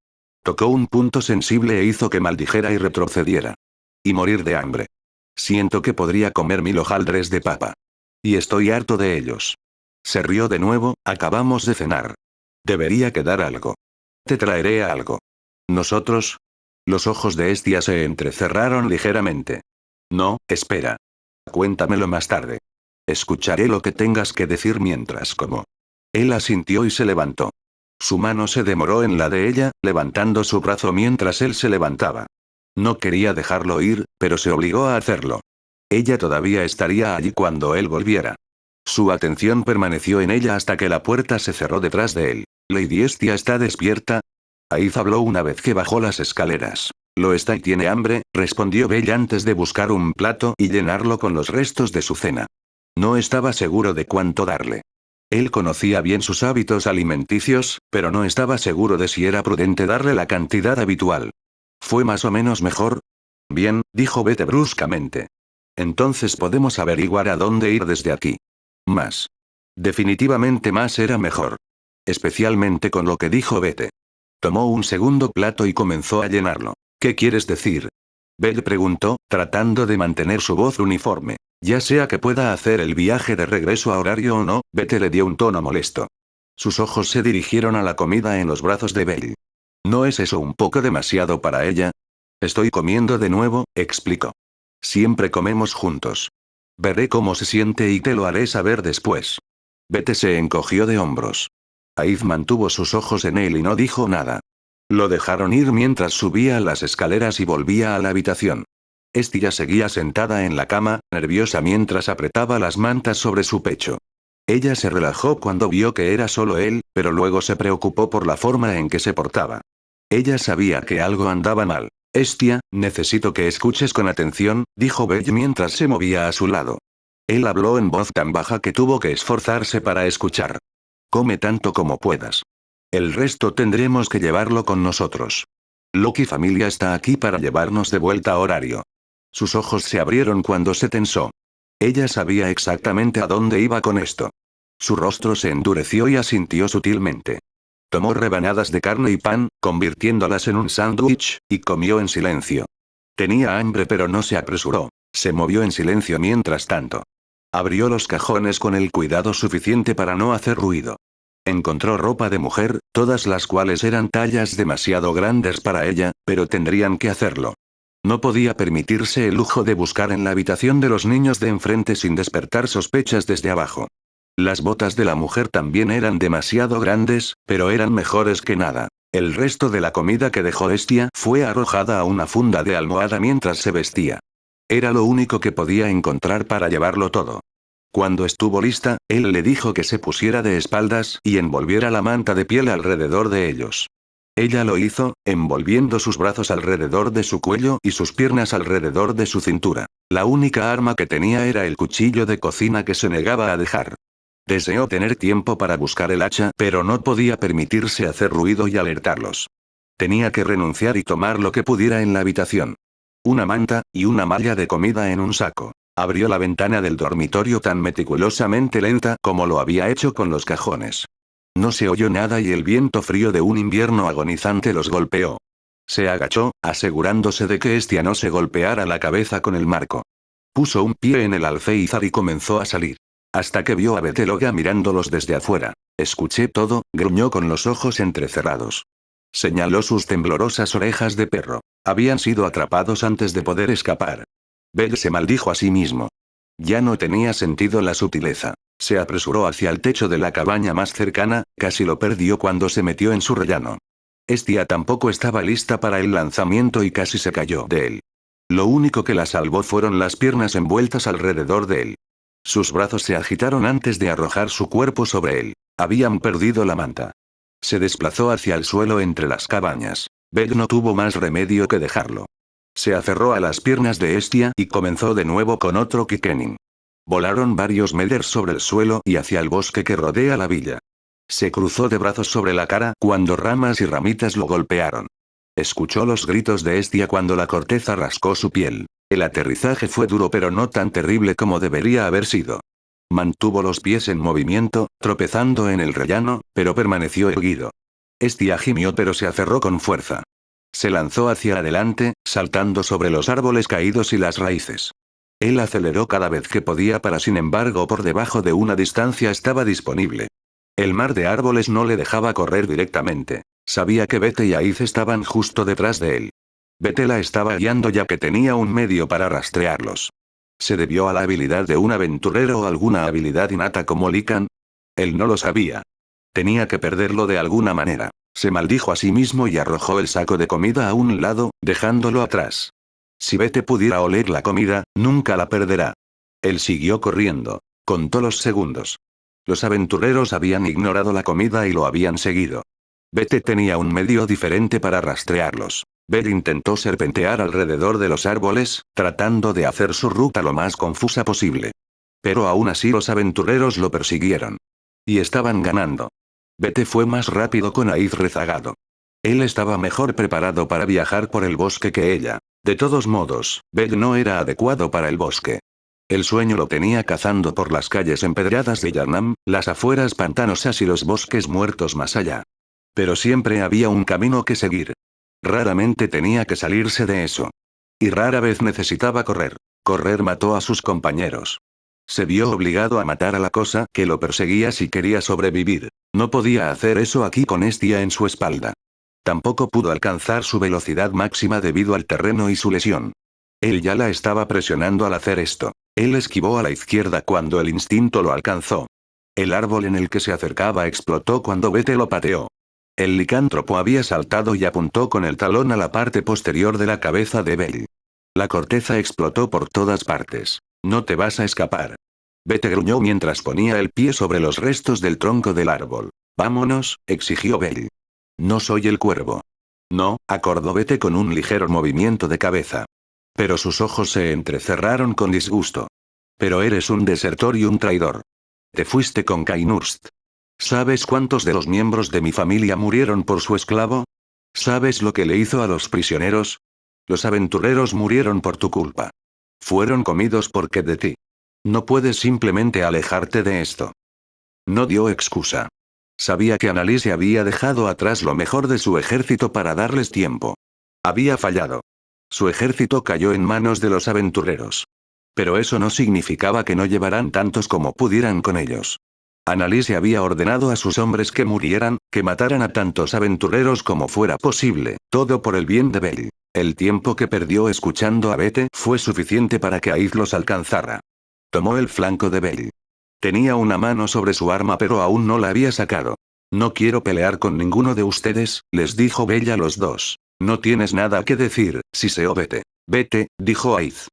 Tocó un punto sensible e hizo que maldijera y retrocediera. Y morir de hambre. Siento que podría comer 1000 hojaldres de papa. Y estoy harto de ellos. Se rió de nuevo, acabamos de cenar. Debería quedar algo. Te traeré algo. ¿Nosotros? Los ojos de Estia se entrecerraron ligeramente. No, espera. Cuéntamelo más tarde. Escucharé lo que tengas que decir mientras como. Él asintió y se levantó. Su mano se demoró en la de ella, levantando su brazo mientras él se levantaba. No quería dejarlo ir, pero se obligó a hacerlo. Ella todavía estaría allí cuando él volviera. Su atención permaneció en ella hasta que la puerta se cerró detrás de él. ¿Lady Estia está despierta? Aiz habló una vez que bajó las escaleras. Lo está y tiene hambre, respondió Bella antes de buscar un plato y llenarlo con los restos de su cena. No estaba seguro de cuánto darle. Él conocía bien sus hábitos alimenticios, pero no estaba seguro de si era prudente darle la cantidad habitual. ¿Fue más o menos mejor? Bien, dijo Bette bruscamente. Entonces podemos averiguar a dónde ir desde aquí. Más. Definitivamente más era mejor. Especialmente con lo que dijo Bette. Tomó un segundo plato y comenzó a llenarlo. ¿Qué quieres decir? Belle preguntó, tratando de mantener su voz uniforme. Ya sea que pueda hacer el viaje de regreso a horario o no, Bette le dio un tono molesto. Sus ojos se dirigieron a la comida en los brazos de Belle. ¿No es eso un poco demasiado para ella? Estoy comiendo de nuevo, explicó. Siempre comemos juntos. Veré cómo se siente y te lo haré saber después. Bette se encogió de hombros. Aiz mantuvo sus ojos en él y no dijo nada. Lo dejaron ir mientras subía las escaleras y volvía a la habitación. Estia seguía sentada en la cama, nerviosa mientras apretaba las mantas sobre su pecho. Ella se relajó cuando vio que era solo él, pero luego se preocupó por la forma en que se portaba. Ella sabía que algo andaba mal. Estia, necesito que escuches con atención, dijo Belle mientras se movía a su lado. Él habló en voz tan baja que tuvo que esforzarse para escuchar. Come tanto como puedas. El resto tendremos que llevarlo con nosotros. Loki familia está aquí para llevarnos de vuelta a horario. Sus ojos se abrieron cuando se tensó. Ella sabía exactamente a dónde iba con esto. Su rostro se endureció y asintió sutilmente. Tomó rebanadas de carne y pan, convirtiéndolas en un sándwich, y comió en silencio. Tenía hambre pero no se apresuró. Se movió en silencio mientras tanto. Abrió los cajones con el cuidado suficiente para no hacer ruido. Encontró ropa de mujer, todas las cuales eran tallas demasiado grandes para ella, pero tendrían que hacerlo. No podía permitirse el lujo de buscar en la habitación de los niños de enfrente sin despertar sospechas desde abajo. Las botas de la mujer también eran demasiado grandes, pero eran mejores que nada. El resto de la comida que dejó Estia fue arrojada a una funda de almohada mientras se vestía. Era lo único que podía encontrar para llevarlo todo. Cuando estuvo lista, él le dijo que se pusiera de espaldas y envolviera la manta de piel alrededor de ellos. Ella lo hizo, envolviendo sus brazos alrededor de su cuello y sus piernas alrededor de su cintura. La única arma que tenía era el cuchillo de cocina que se negaba a dejar. Deseó tener tiempo para buscar el hacha, pero no podía permitirse hacer ruido y alertarlos. Tenía que renunciar y tomar lo que pudiera en la habitación. Una manta, y una malla de comida en un saco. Abrió la ventana del dormitorio tan meticulosamente lenta como lo había hecho con los cajones. No se oyó nada y el viento frío de un invierno agonizante los golpeó. Se agachó, asegurándose de que Estia no se golpeara la cabeza con el marco. Puso un pie en el alféizar y comenzó a salir. Hasta que vio a Beteloga mirándolos desde afuera. Escuché todo, gruñó con los ojos entrecerrados. Señaló sus temblorosas orejas de perro. Habían sido atrapados antes de poder escapar. Bell se maldijo a sí mismo. Ya no tenía sentido la sutileza. Se apresuró hacia el techo de la cabaña más cercana, casi lo perdió cuando se metió en su rellano. Estia tampoco estaba lista para el lanzamiento y casi se cayó de él. Lo único que la salvó fueron las piernas envueltas alrededor de él. Sus brazos se agitaron antes de arrojar su cuerpo sobre él. Habían perdido la manta. Se desplazó hacia el suelo entre las cabañas. Bell no tuvo más remedio que dejarlo. Se aferró a las piernas de Estia y comenzó de nuevo con otro Kikenin. Volaron varios metros sobre el suelo y hacia el bosque que rodea la villa. Se cruzó de brazos sobre la cara cuando ramas y ramitas lo golpearon. Escuchó los gritos de Estia cuando la corteza rascó su piel. El aterrizaje fue duro pero no tan terrible como debería haber sido. Mantuvo los pies en movimiento, tropezando en el rellano, pero permaneció erguido. Estia gimió pero se aferró con fuerza. Se lanzó hacia adelante, saltando sobre los árboles caídos y las raíces. Él aceleró cada vez que podía para sin embargo por debajo de una distancia estaba disponible. El mar de árboles no le dejaba correr directamente. Sabía que Bete y Aiz estaban justo detrás de él. Bete la estaba guiando ya que tenía un medio para rastrearlos. ¿Se debió a la habilidad de un aventurero o alguna habilidad innata como Lycan? Él no lo sabía. Tenía que perderlo de alguna manera. Se maldijo a sí mismo y arrojó el saco de comida a un lado, dejándolo atrás. Si Bete pudiera oler la comida, nunca la perderá. Él siguió corriendo. Contó los segundos. Los aventureros habían ignorado la comida y lo habían seguido. Bete tenía un medio diferente para rastrearlos. Bell intentó serpentear alrededor de los árboles, tratando de hacer su ruta lo más confusa posible. Pero aún así los aventureros lo persiguieron. Y estaban ganando. Bete fue más rápido con Aiz rezagado. Él estaba mejor preparado para viajar por el bosque que ella. De todos modos, Bell no era adecuado para el bosque. El sueño lo tenía cazando por las calles empedradas de Yarnam, las afueras pantanosas y los bosques muertos más allá. Pero siempre había un camino que seguir. Raramente tenía que salirse de eso. Y rara vez necesitaba correr. Correr mató a sus compañeros. Se vio obligado a matar a la cosa que lo perseguía si quería sobrevivir. No podía hacer eso aquí con Estia en su espalda. Tampoco pudo alcanzar su velocidad máxima debido al terreno y su lesión. Él ya la estaba presionando al hacer esto. Él esquivó a la izquierda cuando el instinto lo alcanzó. El árbol en el que se acercaba explotó cuando Bete lo pateó. El licántropo había saltado y apuntó con el talón a la parte posterior de la cabeza de Bell. La corteza explotó por todas partes. No te vas a escapar. Bete gruñó mientras ponía el pie sobre los restos del tronco del árbol. Vámonos, exigió Bell. No soy el cuervo. No, acordó Bete con un ligero movimiento de cabeza. Pero sus ojos se entrecerraron con disgusto. Pero eres un desertor y un traidor. Te fuiste con Kainurst. ¿Sabes cuántos de los miembros de mi familia murieron por su esclavo? ¿Sabes lo que le hizo a los prisioneros? Los aventureros murieron por tu culpa. Fueron comidos porque de ti. No puedes simplemente alejarte de esto. No dio excusa. Sabía que Annalise había dejado atrás lo mejor de su ejército para darles tiempo. Había fallado. Su ejército cayó en manos de los aventureros. Pero eso no significaba que no llevaran tantos como pudieran con ellos. Annalise había ordenado a sus hombres que murieran, que mataran a tantos aventureros como fuera posible, todo por el bien de Bell. El tiempo que perdió escuchando a Bete fue suficiente para que Aiz los alcanzara. Tomó el flanco de Bell. Tenía una mano sobre su arma pero aún no la había sacado. No quiero pelear con ninguno de ustedes, les dijo Bell a los dos. No tienes nada que decir, siseó Bete. Vete, dijo Aiz.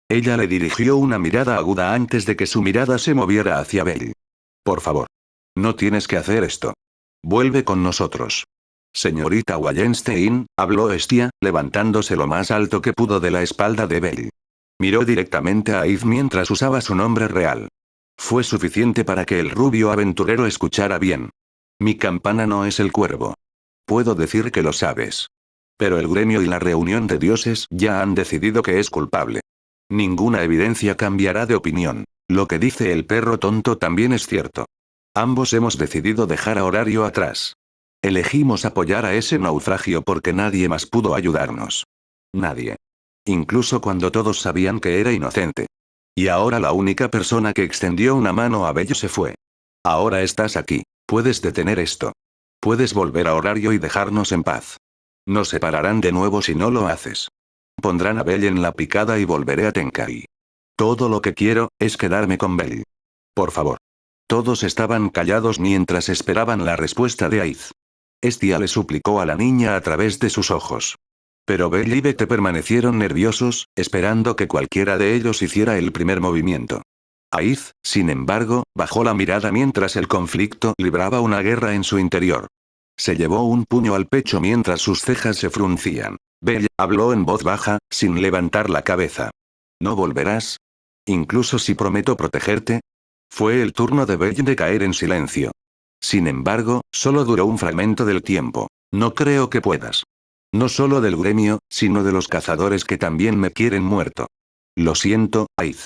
Ella le dirigió una mirada aguda antes de que su mirada se moviera hacia Bell. Por favor. No tienes que hacer esto. Vuelve con nosotros. Señorita Wallenstein, habló Estia, levantándose lo más alto que pudo de la espalda de Belly. Miró directamente a Aid mientras usaba su nombre real. Fue suficiente para que el rubio aventurero escuchara bien. Mi campana no es el cuervo. Puedo decir que lo sabes. Pero el gremio y la reunión de dioses ya han decidido que es culpable. Ninguna evidencia cambiará de opinión. Lo que dice el perro tonto también es cierto. Ambos hemos decidido dejar a Horario atrás. Elegimos apoyar a ese naufragio porque nadie más pudo ayudarnos. Nadie. Incluso cuando todos sabían que era inocente. Y ahora la única persona que extendió una mano a Bello se fue. Ahora estás aquí. Puedes detener esto. Puedes volver a Horario y dejarnos en paz. Nos separarán de nuevo si no lo haces. Pondrán a Bell en la picada y volveré a Tenkai. Todo lo que quiero, es quedarme con Bell. Por favor. Todos estaban callados mientras esperaban la respuesta de Aid. Estia le suplicó a la niña a través de sus ojos. Pero Bell y Bete permanecieron nerviosos, esperando que cualquiera de ellos hiciera el primer movimiento. Aid, sin embargo, bajó la mirada mientras el conflicto libraba una guerra en su interior. Se llevó un puño al pecho mientras sus cejas se fruncían. Bell habló en voz baja, sin levantar la cabeza. ¿No volverás? Incluso si prometo protegerte. Fue el turno de Bell de caer en silencio. Sin embargo, solo duró un fragmento del tiempo. No creo que puedas. No solo del gremio, sino de los cazadores que también me quieren muerto. Lo siento, Aid.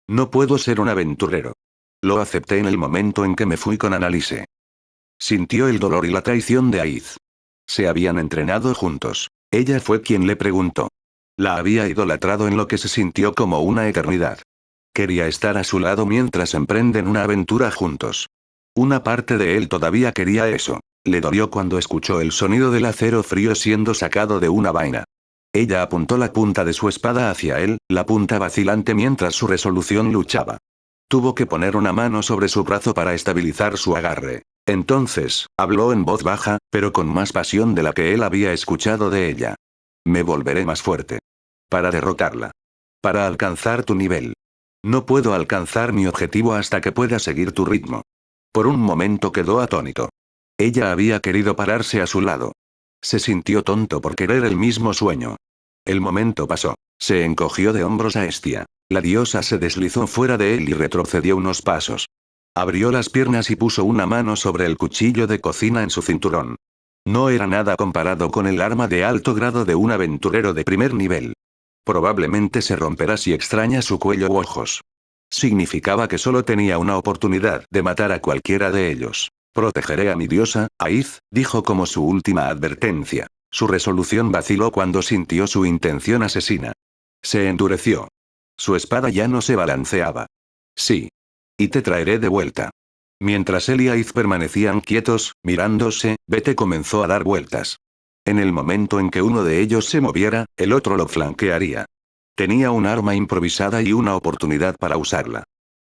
No puedo ser un aventurero. Lo acepté en el momento en que me fui con Annalise. Sintió el dolor y la traición de Aid. Se habían entrenado juntos. Ella fue quien le preguntó. La había idolatrado en lo que se sintió como una eternidad. Quería estar a su lado mientras emprenden una aventura juntos. Una parte de él todavía quería eso. Le dolió cuando escuchó el sonido del acero frío siendo sacado de una vaina. Ella apuntó la punta de su espada hacia él, la punta vacilante mientras su resolución luchaba. Tuvo que poner una mano sobre su brazo para estabilizar su agarre. Entonces, habló en voz baja, pero con más pasión de la que él había escuchado de ella. Me volveré más fuerte. Para derrotarla. Para alcanzar tu nivel. No puedo alcanzar mi objetivo hasta que pueda seguir tu ritmo. Por un momento quedó atónito. Ella había querido pararse a su lado. Se sintió tonto por querer el mismo sueño. El momento pasó. Se encogió de hombros a Estia. La diosa se deslizó fuera de él y retrocedió unos pasos. Abrió las piernas y puso una mano sobre el cuchillo de cocina en su cinturón. No era nada comparado con el arma de alto grado de un aventurero de primer nivel. Probablemente se romperá si extraña su cuello u ojos. Significaba que solo tenía una oportunidad de matar a cualquiera de ellos. Protegeré a mi diosa, Aid, dijo como su última advertencia. Su resolución vaciló cuando sintió su intención asesina. Se endureció. Su espada ya no se balanceaba. Sí. Y te traeré de vuelta. Mientras él y Aid permanecían quietos, mirándose, Bete comenzó a dar vueltas. En el momento en que uno de ellos se moviera, el otro lo flanquearía. Tenía un arma improvisada y una oportunidad para usarla.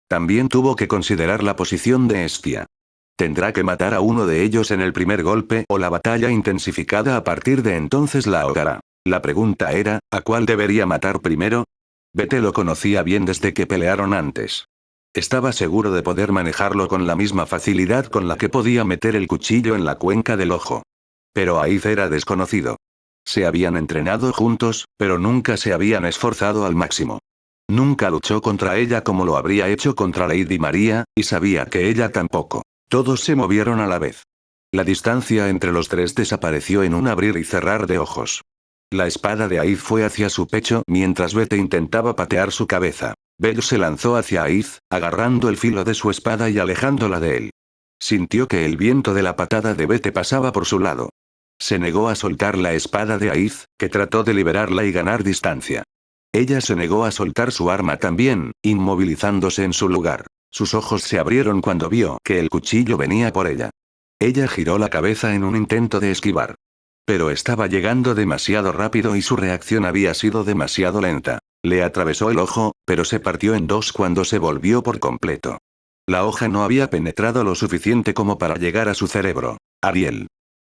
También tuvo que considerar la posición de Estia. Tendrá que matar a uno de ellos en el primer golpe o la batalla intensificada a partir de entonces la ahogará. La pregunta era, ¿a cuál debería matar primero? Bete lo conocía bien desde que pelearon antes. Estaba seguro de poder manejarlo con la misma facilidad con la que podía meter el cuchillo en la cuenca del ojo. Pero Aid era desconocido. Se habían entrenado juntos, pero nunca se habían esforzado al máximo. Nunca luchó contra ella como lo habría hecho contra Lady María, y sabía que ella tampoco. Todos se movieron a la vez. La distancia entre los tres desapareció en un abrir y cerrar de ojos. La espada de Aid fue hacia su pecho mientras Bete intentaba patear su cabeza. Bell se lanzó hacia Aid, agarrando el filo de su espada y alejándola de él. Sintió que el viento de la patada de Bete pasaba por su lado. Se negó a soltar la espada de Aid, que trató de liberarla y ganar distancia. Ella se negó a soltar su arma también, inmovilizándose en su lugar. Sus ojos se abrieron cuando vio que el cuchillo venía por ella. Ella giró la cabeza en un intento de esquivar. Pero estaba llegando demasiado rápido y su reacción había sido demasiado lenta. Le atravesó el ojo, pero se partió en dos cuando se volvió por completo. La hoja no había penetrado lo suficiente como para llegar a su cerebro. Ariel.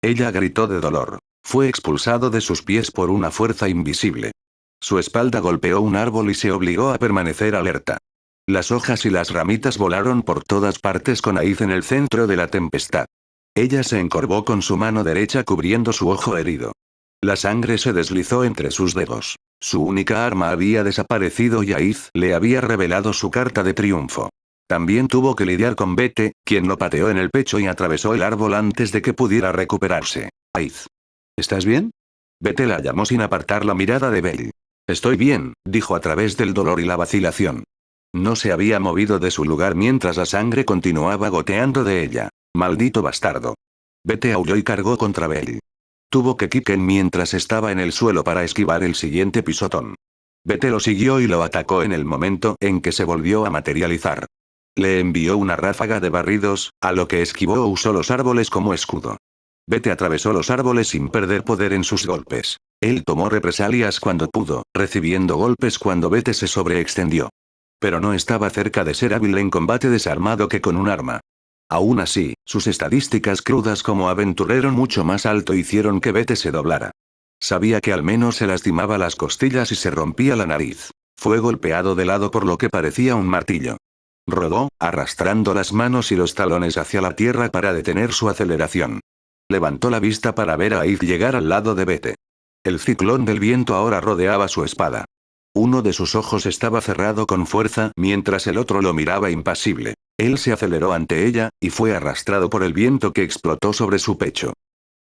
Ella gritó de dolor. Fue expulsado de sus pies por una fuerza invisible. Su espalda golpeó un árbol y se obligó a permanecer alerta. Las hojas y las ramitas volaron por todas partes con Aid en el centro de la tempestad. Ella se encorvó con su mano derecha cubriendo su ojo herido. La sangre se deslizó entre sus dedos. Su única arma había desaparecido y Aiz le había revelado su carta de triunfo. También tuvo que lidiar con Bete, quien lo pateó en el pecho y atravesó el árbol antes de que pudiera recuperarse. Aiz. ¿Estás bien? Bete la llamó sin apartar la mirada de Belle. Estoy bien, dijo a través del dolor y la vacilación. No se había movido de su lugar mientras la sangre continuaba goteando de ella. Maldito bastardo. Bete aulló y cargó contra Belle. Tuvo que kicken mientras estaba en el suelo para esquivar el siguiente pisotón. Bete lo siguió y lo atacó en el momento en que se volvió a materializar. Le envió una ráfaga de barridos, a lo que esquivó o usó los árboles como escudo. Bete atravesó los árboles sin perder poder en sus golpes. Él tomó represalias cuando pudo, recibiendo golpes cuando Bete se sobreextendió. Pero no estaba cerca de ser hábil en combate desarmado que con un arma. Aún así, sus estadísticas crudas como aventurero mucho más alto hicieron que Bete se doblara. Sabía que al menos se lastimaba las costillas y se rompía la nariz. Fue golpeado de lado por lo que parecía un martillo. Rodó, arrastrando las manos y los talones hacia la tierra para detener su aceleración. Levantó la vista para ver a Aiz llegar al lado de Bete. El ciclón del viento ahora rodeaba su espada. Uno de sus ojos estaba cerrado con fuerza mientras el otro lo miraba impasible. Él se aceleró ante ella, y fue arrastrado por el viento que explotó sobre su pecho.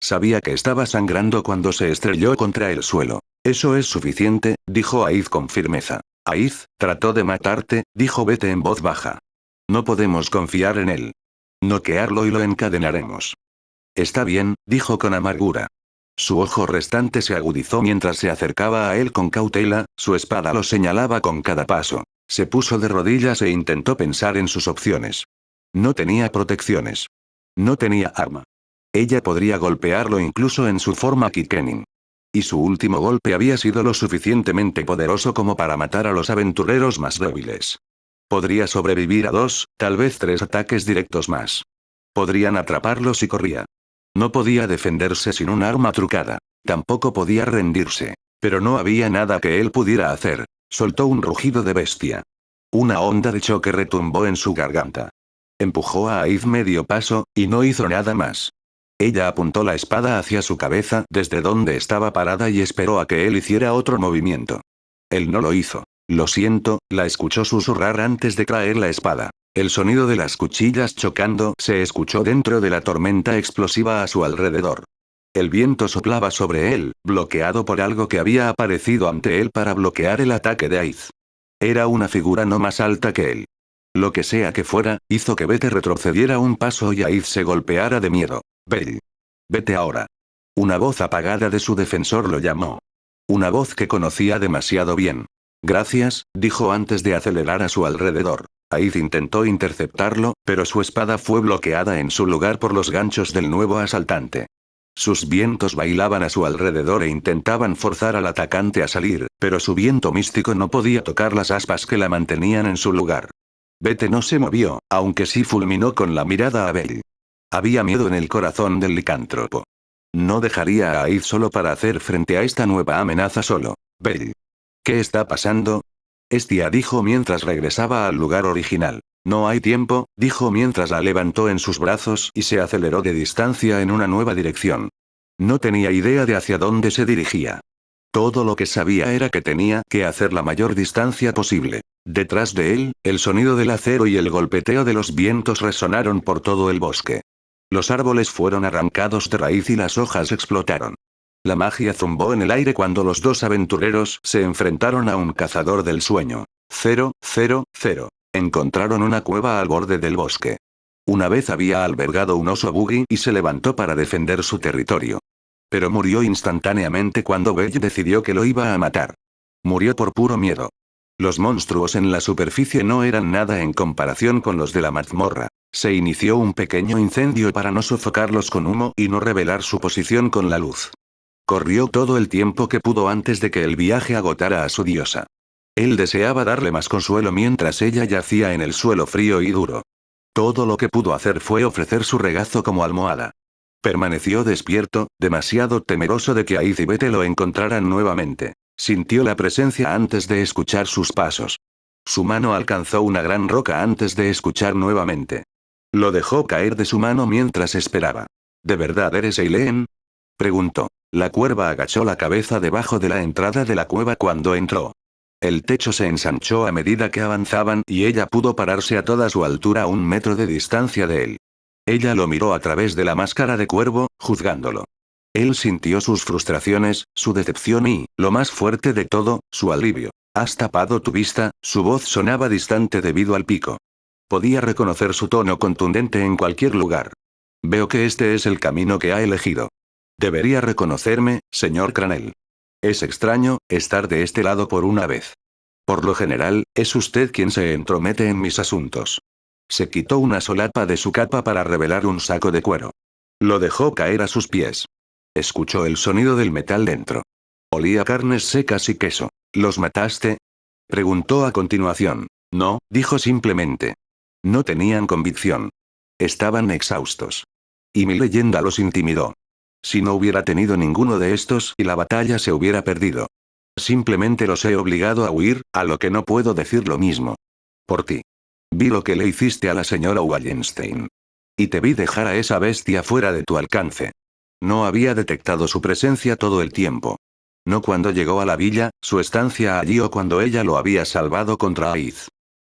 Sabía que estaba sangrando cuando se estrelló contra el suelo. Eso es suficiente, dijo Aiz con firmeza. Aiz, trató de matarte, dijo Bete en voz baja. No podemos confiar en él. Noquearlo y lo encadenaremos. Está bien, dijo con amargura. Su ojo restante se agudizó mientras se acercaba a él con cautela, su espada lo señalaba con cada paso. Se puso de rodillas e intentó pensar en sus opciones. No tenía protecciones. No tenía arma. Ella podría golpearlo incluso en su forma Kikenin. Y su último golpe había sido lo suficientemente poderoso como para matar a los aventureros más débiles. Podría sobrevivir a 2, tal vez 3 ataques directos más. Podrían atraparlo si corría. No podía defenderse sin un arma trucada. Tampoco podía rendirse. Pero no había nada que él pudiera hacer. Soltó un rugido de bestia. Una onda de choque retumbó en su garganta. Empujó a Aiz medio paso, y no hizo nada más. Ella apuntó la espada hacia su cabeza desde donde estaba parada y esperó a que él hiciera otro movimiento. Él no lo hizo. Lo siento, la escuchó susurrar antes de caer la espada. El sonido de las cuchillas chocando se escuchó dentro de la tormenta explosiva a su alrededor. El viento soplaba sobre él, bloqueado por algo que había aparecido ante él para bloquear el ataque de Aiz. Era una figura no más alta que él. Lo que sea que fuera, hizo que Bete retrocediera un paso y Aiz se golpeara de miedo. Belle. Vete ahora. Una voz apagada de su defensor lo llamó. Una voz que conocía demasiado bien. Gracias, dijo antes de acelerar a su alrededor. Aiz intentó interceptarlo, pero su espada fue bloqueada en su lugar por los ganchos del nuevo asaltante. Sus vientos bailaban a su alrededor e intentaban forzar al atacante a salir, pero su viento místico no podía tocar las aspas que la mantenían en su lugar. Bete no se movió, aunque sí fulminó con la mirada a Belle. Había miedo en el corazón del licántropo. No dejaría a Aiz solo para hacer frente a esta nueva amenaza solo. Belle. ¿Qué está pasando? Estia dijo mientras regresaba al lugar original. No hay tiempo, dijo mientras la levantó en sus brazos y se aceleró de distancia en una nueva dirección. No tenía idea de hacia dónde se dirigía. Todo lo que sabía era que tenía que hacer la mayor distancia posible. Detrás de él, el sonido del acero y el golpeteo de los vientos resonaron por todo el bosque. Los árboles fueron arrancados de raíz y las hojas explotaron. La magia zumbó en el aire cuando los dos aventureros se enfrentaron a un cazador del sueño. 0, 0, 0. Encontraron una cueva al borde del bosque. Una vez había albergado un oso buggy y se levantó para defender su territorio. Pero murió instantáneamente cuando Belle decidió que lo iba a matar. Murió por puro miedo. Los monstruos en la superficie no eran nada en comparación con los de la mazmorra. Se inició un pequeño incendio para no sofocarlos con humo y no revelar su posición con la luz. Corrió todo el tiempo que pudo antes de que el viaje agotara a su diosa. Él deseaba darle más consuelo mientras ella yacía en el suelo frío y duro. Todo lo que pudo hacer fue ofrecer su regazo como almohada. Permaneció despierto, demasiado temeroso de que Aiz y Bete lo encontraran nuevamente. Sintió la presencia antes de escuchar sus pasos. Su mano alcanzó una gran roca antes de escuchar nuevamente. Lo dejó caer de su mano mientras esperaba. ¿De verdad eres Eileen? Preguntó. La cuerva agachó la cabeza debajo de la entrada de la cueva cuando entró. El techo se ensanchó a medida que avanzaban y ella pudo pararse a toda su altura a 1 metro de distancia de él. Ella lo miró a través de la máscara de cuervo, juzgándolo. Él sintió sus frustraciones, su decepción y, lo más fuerte de todo, su alivio. ¿Has tapado tu vista? Su voz sonaba distante debido al pico. Podía reconocer su tono contundente en cualquier lugar. Veo que este es el camino que ha elegido. Debería reconocerme, señor Cranell. Es extraño, estar de este lado por una vez. Por lo general, es usted quien se entromete en mis asuntos. Se quitó una solapa de su capa para revelar un saco de cuero. Lo dejó caer a sus pies. Escuchó el sonido del metal dentro. Olía carnes secas y queso. ¿Los mataste? Preguntó a continuación. No, dijo simplemente. No tenían convicción. Estaban exhaustos. Y mi leyenda los intimidó. Si no hubiera tenido ninguno de estos y la batalla se hubiera perdido. Simplemente los he obligado a huir, a lo que no puedo decir lo mismo. Por ti. Vi lo que le hiciste a la señora Wallenstein. Y te vi dejar a esa bestia fuera de tu alcance. No había detectado su presencia todo el tiempo. No cuando llegó a la villa, su estancia allí o cuando ella lo había salvado contra Aiz.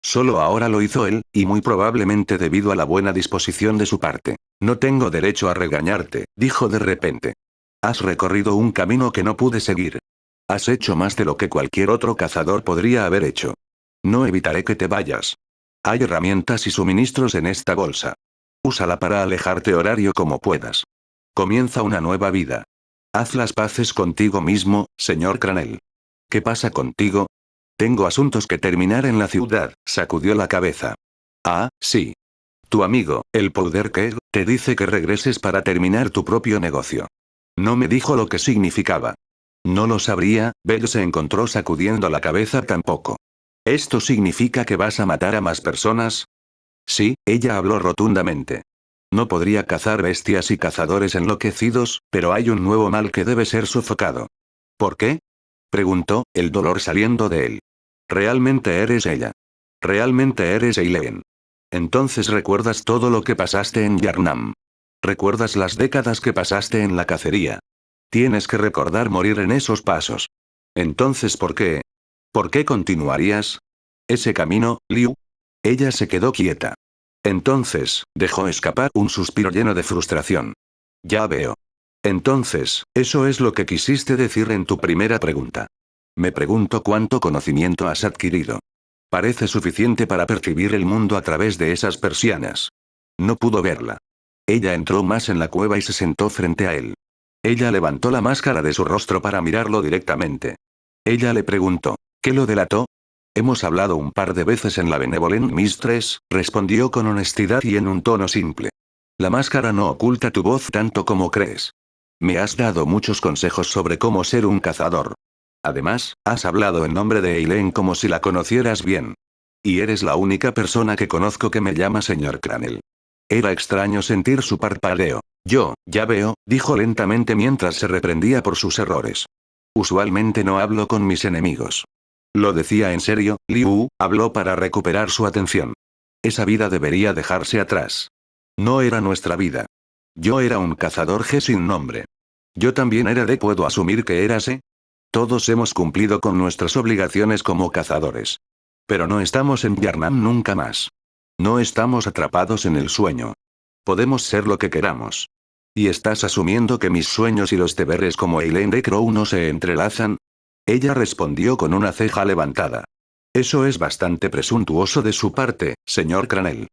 Solo ahora lo hizo él, y muy probablemente debido a la buena disposición de su parte. No tengo derecho a regañarte, dijo de repente. Has recorrido un camino que no pude seguir. Has hecho más de lo que cualquier otro cazador podría haber hecho. No evitaré que te vayas. Hay herramientas y suministros en esta bolsa. Úsala para alejarte horario como puedas. Comienza una nueva vida. Haz las paces contigo mismo, señor Cranell. ¿Qué pasa contigo? Tengo asuntos que terminar en la ciudad, sacudió la cabeza. Ah, sí. Tu amigo, el Powderkeg, te dice que regreses para terminar tu propio negocio. No me dijo lo que significaba. No lo sabría, Bell se encontró sacudiendo la cabeza tampoco. ¿Esto significa que vas a matar a más personas? Sí, ella habló rotundamente. No podría cazar bestias y cazadores enloquecidos, pero hay un nuevo mal que debe ser sofocado. ¿Por qué? Preguntó, el dolor saliendo de él. Realmente eres ella. Realmente eres Eileen. Entonces recuerdas todo lo que pasaste en Yarnam. Recuerdas las décadas que pasaste en la cacería. Tienes que recordar morir en esos pasos. Entonces, ¿por qué? ¿Por qué continuarías? Ese camino, Liu. Ella se quedó quieta. Entonces, dejó escapar un suspiro lleno de frustración. Ya veo. Entonces, eso es lo que quisiste decir en tu primera pregunta. Me pregunto cuánto conocimiento has adquirido. Parece suficiente para percibir el mundo a través de esas persianas. No pudo verla. Ella entró más en la cueva y se sentó frente a él. Ella levantó la máscara de su rostro para mirarlo directamente. Ella le preguntó, ¿qué lo delató? Hemos hablado un par de veces en la Benevolent Mistress, respondió con honestidad y en un tono simple. La máscara no oculta tu voz tanto como crees. Me has dado muchos consejos sobre cómo ser un cazador. Además, has hablado en nombre de Eileen como si la conocieras bien. Y eres la única persona que conozco que me llama señor Cranell. Era extraño sentir su parpadeo. Yo, ya veo, dijo lentamente mientras se reprendía por sus errores. Usualmente no hablo con mis enemigos. Lo decía en serio, Liu habló para recuperar su atención. Esa vida debería dejarse atrás. No era nuestra vida. Yo era un cazador G sin nombre. Yo también era D. ¿Puedo asumir que eras E? Todos hemos cumplido con nuestras obligaciones como cazadores. Pero no estamos en Yarnam nunca más. No estamos atrapados en el sueño. Podemos ser lo que queramos. ¿Y estás asumiendo que mis sueños y los deberes como Eileen de Crow no se entrelazan? Ella respondió con una ceja levantada. Eso es bastante presuntuoso de su parte, señor Cranell.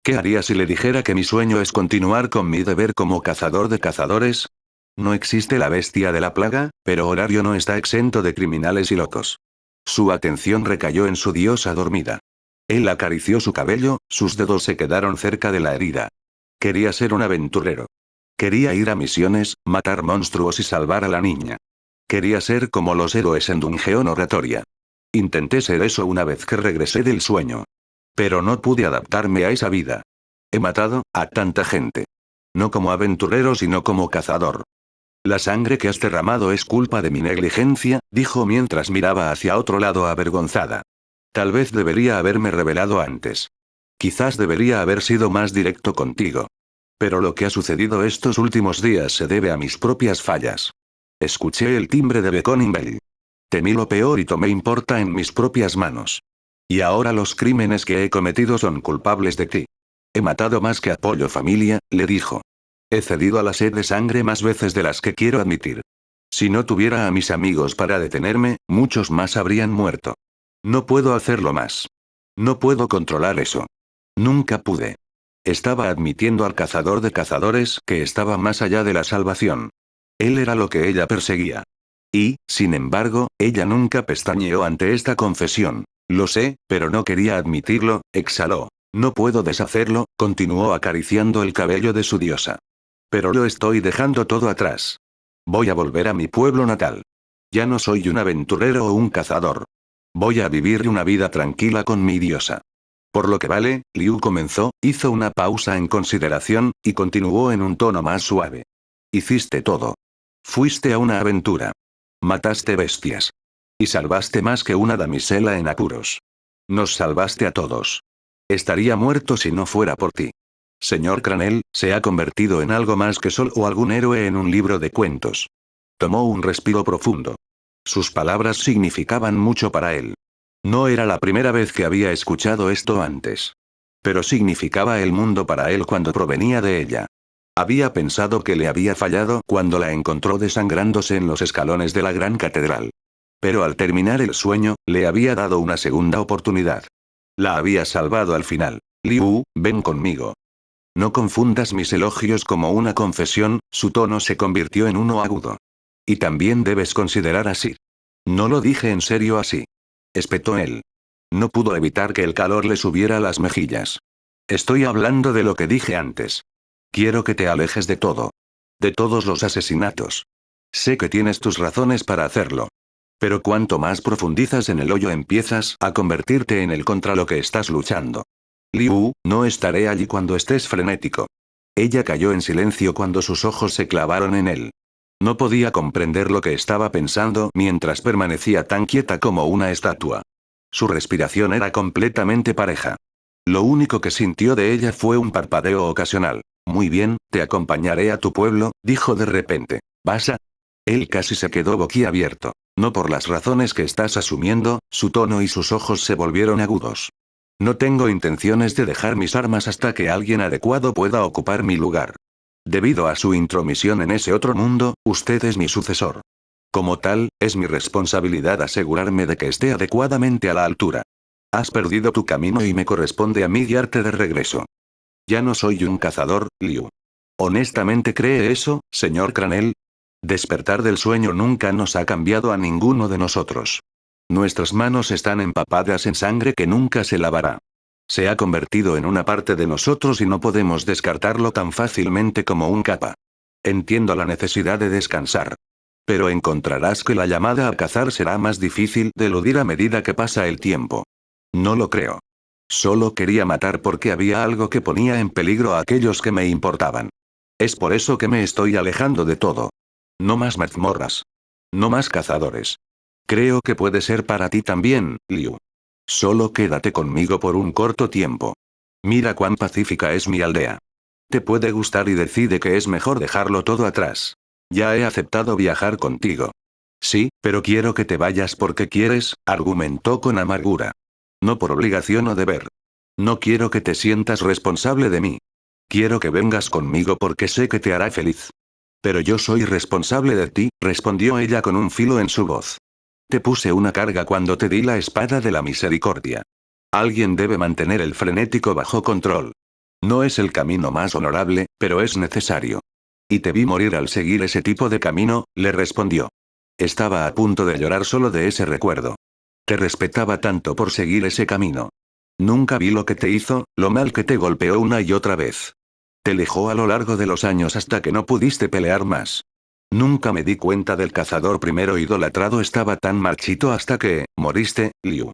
¿Qué haría si le dijera que mi sueño es continuar con mi deber como cazador de cazadores? No existe la bestia de la plaga, pero Horario no está exento de criminales y locos. Su atención recayó en su diosa dormida. Él acarició su cabello, sus dedos se quedaron cerca de la herida. Quería ser un aventurero. Quería ir a misiones, matar monstruos y salvar a la niña. Quería ser como los héroes en Dungeon Oratoria. Intenté ser eso una vez que regresé del sueño. Pero no pude adaptarme a esa vida. He matado a tanta gente. No como aventurero sino como cazador. La sangre que has derramado es culpa de mi negligencia, dijo mientras miraba hacia otro lado avergonzada. Tal vez debería haberme revelado antes. Quizás debería haber sido más directo contigo. Pero lo que ha sucedido estos últimos días se debe a mis propias fallas. Escuché el timbre de Beckoning Bell. Temí lo peor y tomé importa en mis propias manos. Y ahora los crímenes que he cometido son culpables de ti. He matado más que Apollo familia, le dijo. He cedido a la sed de sangre más veces de las que quiero admitir. Si no tuviera a mis amigos para detenerme, muchos más habrían muerto. No puedo hacerlo más. No puedo controlar eso. Nunca pude. Estaba admitiendo al cazador de cazadores que estaba más allá de la salvación. Él era lo que ella perseguía. Y, sin embargo, ella nunca pestañeó ante esta confesión. Lo sé, pero no quería admitirlo, exhaló. No puedo deshacerlo, continuó acariciando el cabello de su diosa. Pero lo estoy dejando todo atrás. Voy a volver a mi pueblo natal. Ya no soy un aventurero o un cazador. Voy a vivir una vida tranquila con mi diosa. Por lo que vale, Liu comenzó, hizo una pausa en consideración, y continuó en un tono más suave. Hiciste todo. Fuiste a una aventura. Mataste bestias. Y salvaste más que una damisela en apuros. Nos salvaste a todos. Estaría muerto si no fuera por ti. Señor Cranel, se ha convertido en algo más que solo algún héroe en un libro de cuentos. Tomó un respiro profundo. Sus palabras significaban mucho para él. No era la primera vez que había escuchado esto antes. Pero significaba el mundo para él cuando provenía de ella. Había pensado que le había fallado cuando la encontró desangrándose en los escalones de la gran catedral. Pero al terminar el sueño, le había dado una segunda oportunidad. La había salvado al final. Liu, ven conmigo. No confundas mis elogios como una confesión, su tono se convirtió en uno agudo. Y también debes considerar así. No lo dije en serio así. Espetó él. No pudo evitar que el calor le subiera a las mejillas. Estoy hablando de lo que dije antes. Quiero que te alejes de todo. De todos los asesinatos. Sé que tienes tus razones para hacerlo. Pero cuanto más profundizas en el hoyo empiezas a convertirte en el contra lo que estás luchando. Liu, no estaré allí cuando estés frenético. Ella cayó en silencio cuando sus ojos se clavaron en él. No podía comprender lo que estaba pensando mientras permanecía tan quieta como una estatua. Su respiración era completamente pareja. Lo único que sintió de ella fue un parpadeo ocasional. Muy bien, te acompañaré a tu pueblo, dijo de repente. ¿Vas a? Él casi se quedó boquiabierto. No por las razones que estás asumiendo, su tono y sus ojos se volvieron agudos. No tengo intenciones de dejar mis armas hasta que alguien adecuado pueda ocupar mi lugar. Debido a su intromisión en ese otro mundo, usted es mi sucesor. Como tal, es mi responsabilidad asegurarme de que esté adecuadamente a la altura. Has perdido tu camino y me corresponde a mí guiarte de regreso. Ya no soy un cazador, Liu. ¿Honestamente cree eso, señor Cranel? Despertar del sueño nunca nos ha cambiado a ninguno de nosotros. Nuestras manos están empapadas en sangre que nunca se lavará. Se ha convertido en una parte de nosotros y no podemos descartarlo tan fácilmente como un capa. Entiendo la necesidad de descansar. Pero encontrarás que la llamada a cazar será más difícil de eludir a medida que pasa el tiempo. No lo creo. Solo quería matar porque había algo que ponía en peligro a aquellos que me importaban. Es por eso que me estoy alejando de todo. No más mazmorras. No más cazadores. Creo que puede ser para ti también, Liu. Solo quédate conmigo por un corto tiempo. Mira cuán pacífica es mi aldea. Te puede gustar y decide que es mejor dejarlo todo atrás. Ya he aceptado viajar contigo. Sí, pero quiero que te vayas porque quieres, argumentó con amargura. No por obligación o deber. No quiero que te sientas responsable de mí. Quiero que vengas conmigo porque sé que te hará feliz. Pero yo soy responsable de ti, respondió ella con un filo en su voz. Te puse una carga cuando te di la espada de la misericordia. Alguien debe mantener el frenético bajo control. No es el camino más honorable, pero es necesario. Y te vi morir al seguir ese tipo de camino, le respondió. Estaba a punto de llorar solo de ese recuerdo. Te respetaba tanto por seguir ese camino. Nunca vi lo que te hizo, lo mal que te golpeó una y otra vez. Te alejó a lo largo de los años hasta que no pudiste pelear más. Nunca me di cuenta del cazador primero idolatrado estaba tan marchito hasta que, moriste, Liu.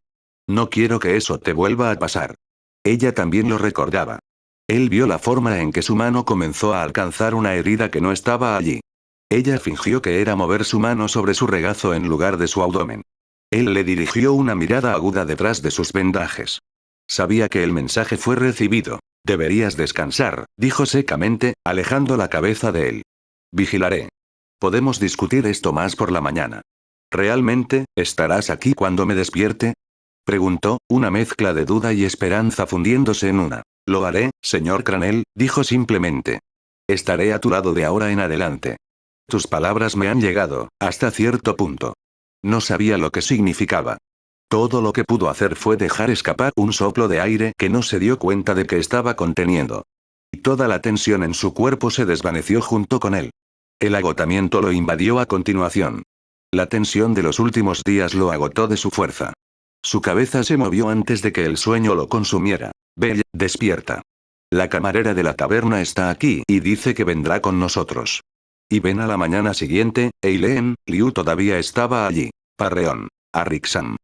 No quiero que eso te vuelva a pasar. Ella también lo recordaba. Él vio la forma en que su mano comenzó a alcanzar una herida que no estaba allí. Ella fingió que era mover su mano sobre su regazo en lugar de su abdomen. Él le dirigió una mirada aguda detrás de sus vendajes. Sabía que el mensaje fue recibido. Deberías descansar, dijo secamente, alejando la cabeza de él. Vigilaré. Podemos discutir esto más por la mañana. ¿Realmente, estarás aquí cuando me despierte? Preguntó, una mezcla de duda y esperanza fundiéndose en una. Lo haré, señor Cranell, dijo simplemente. Estaré a tu lado de ahora en adelante. Tus palabras me han llegado, hasta cierto punto. No sabía lo que significaba. Todo lo que pudo hacer fue dejar escapar un soplo de aire que no se dio cuenta de que estaba conteniendo. Y toda la tensión en su cuerpo se desvaneció junto con él. El agotamiento lo invadió a continuación. La tensión de los últimos días lo agotó de su fuerza. Su cabeza se movió antes de que el sueño lo consumiera. Bella, despierta. La camarera de la taberna está aquí y dice que vendrá con nosotros. Y ven a la mañana siguiente, Eileen, Liu todavía estaba allí. Parreón. A Rixam.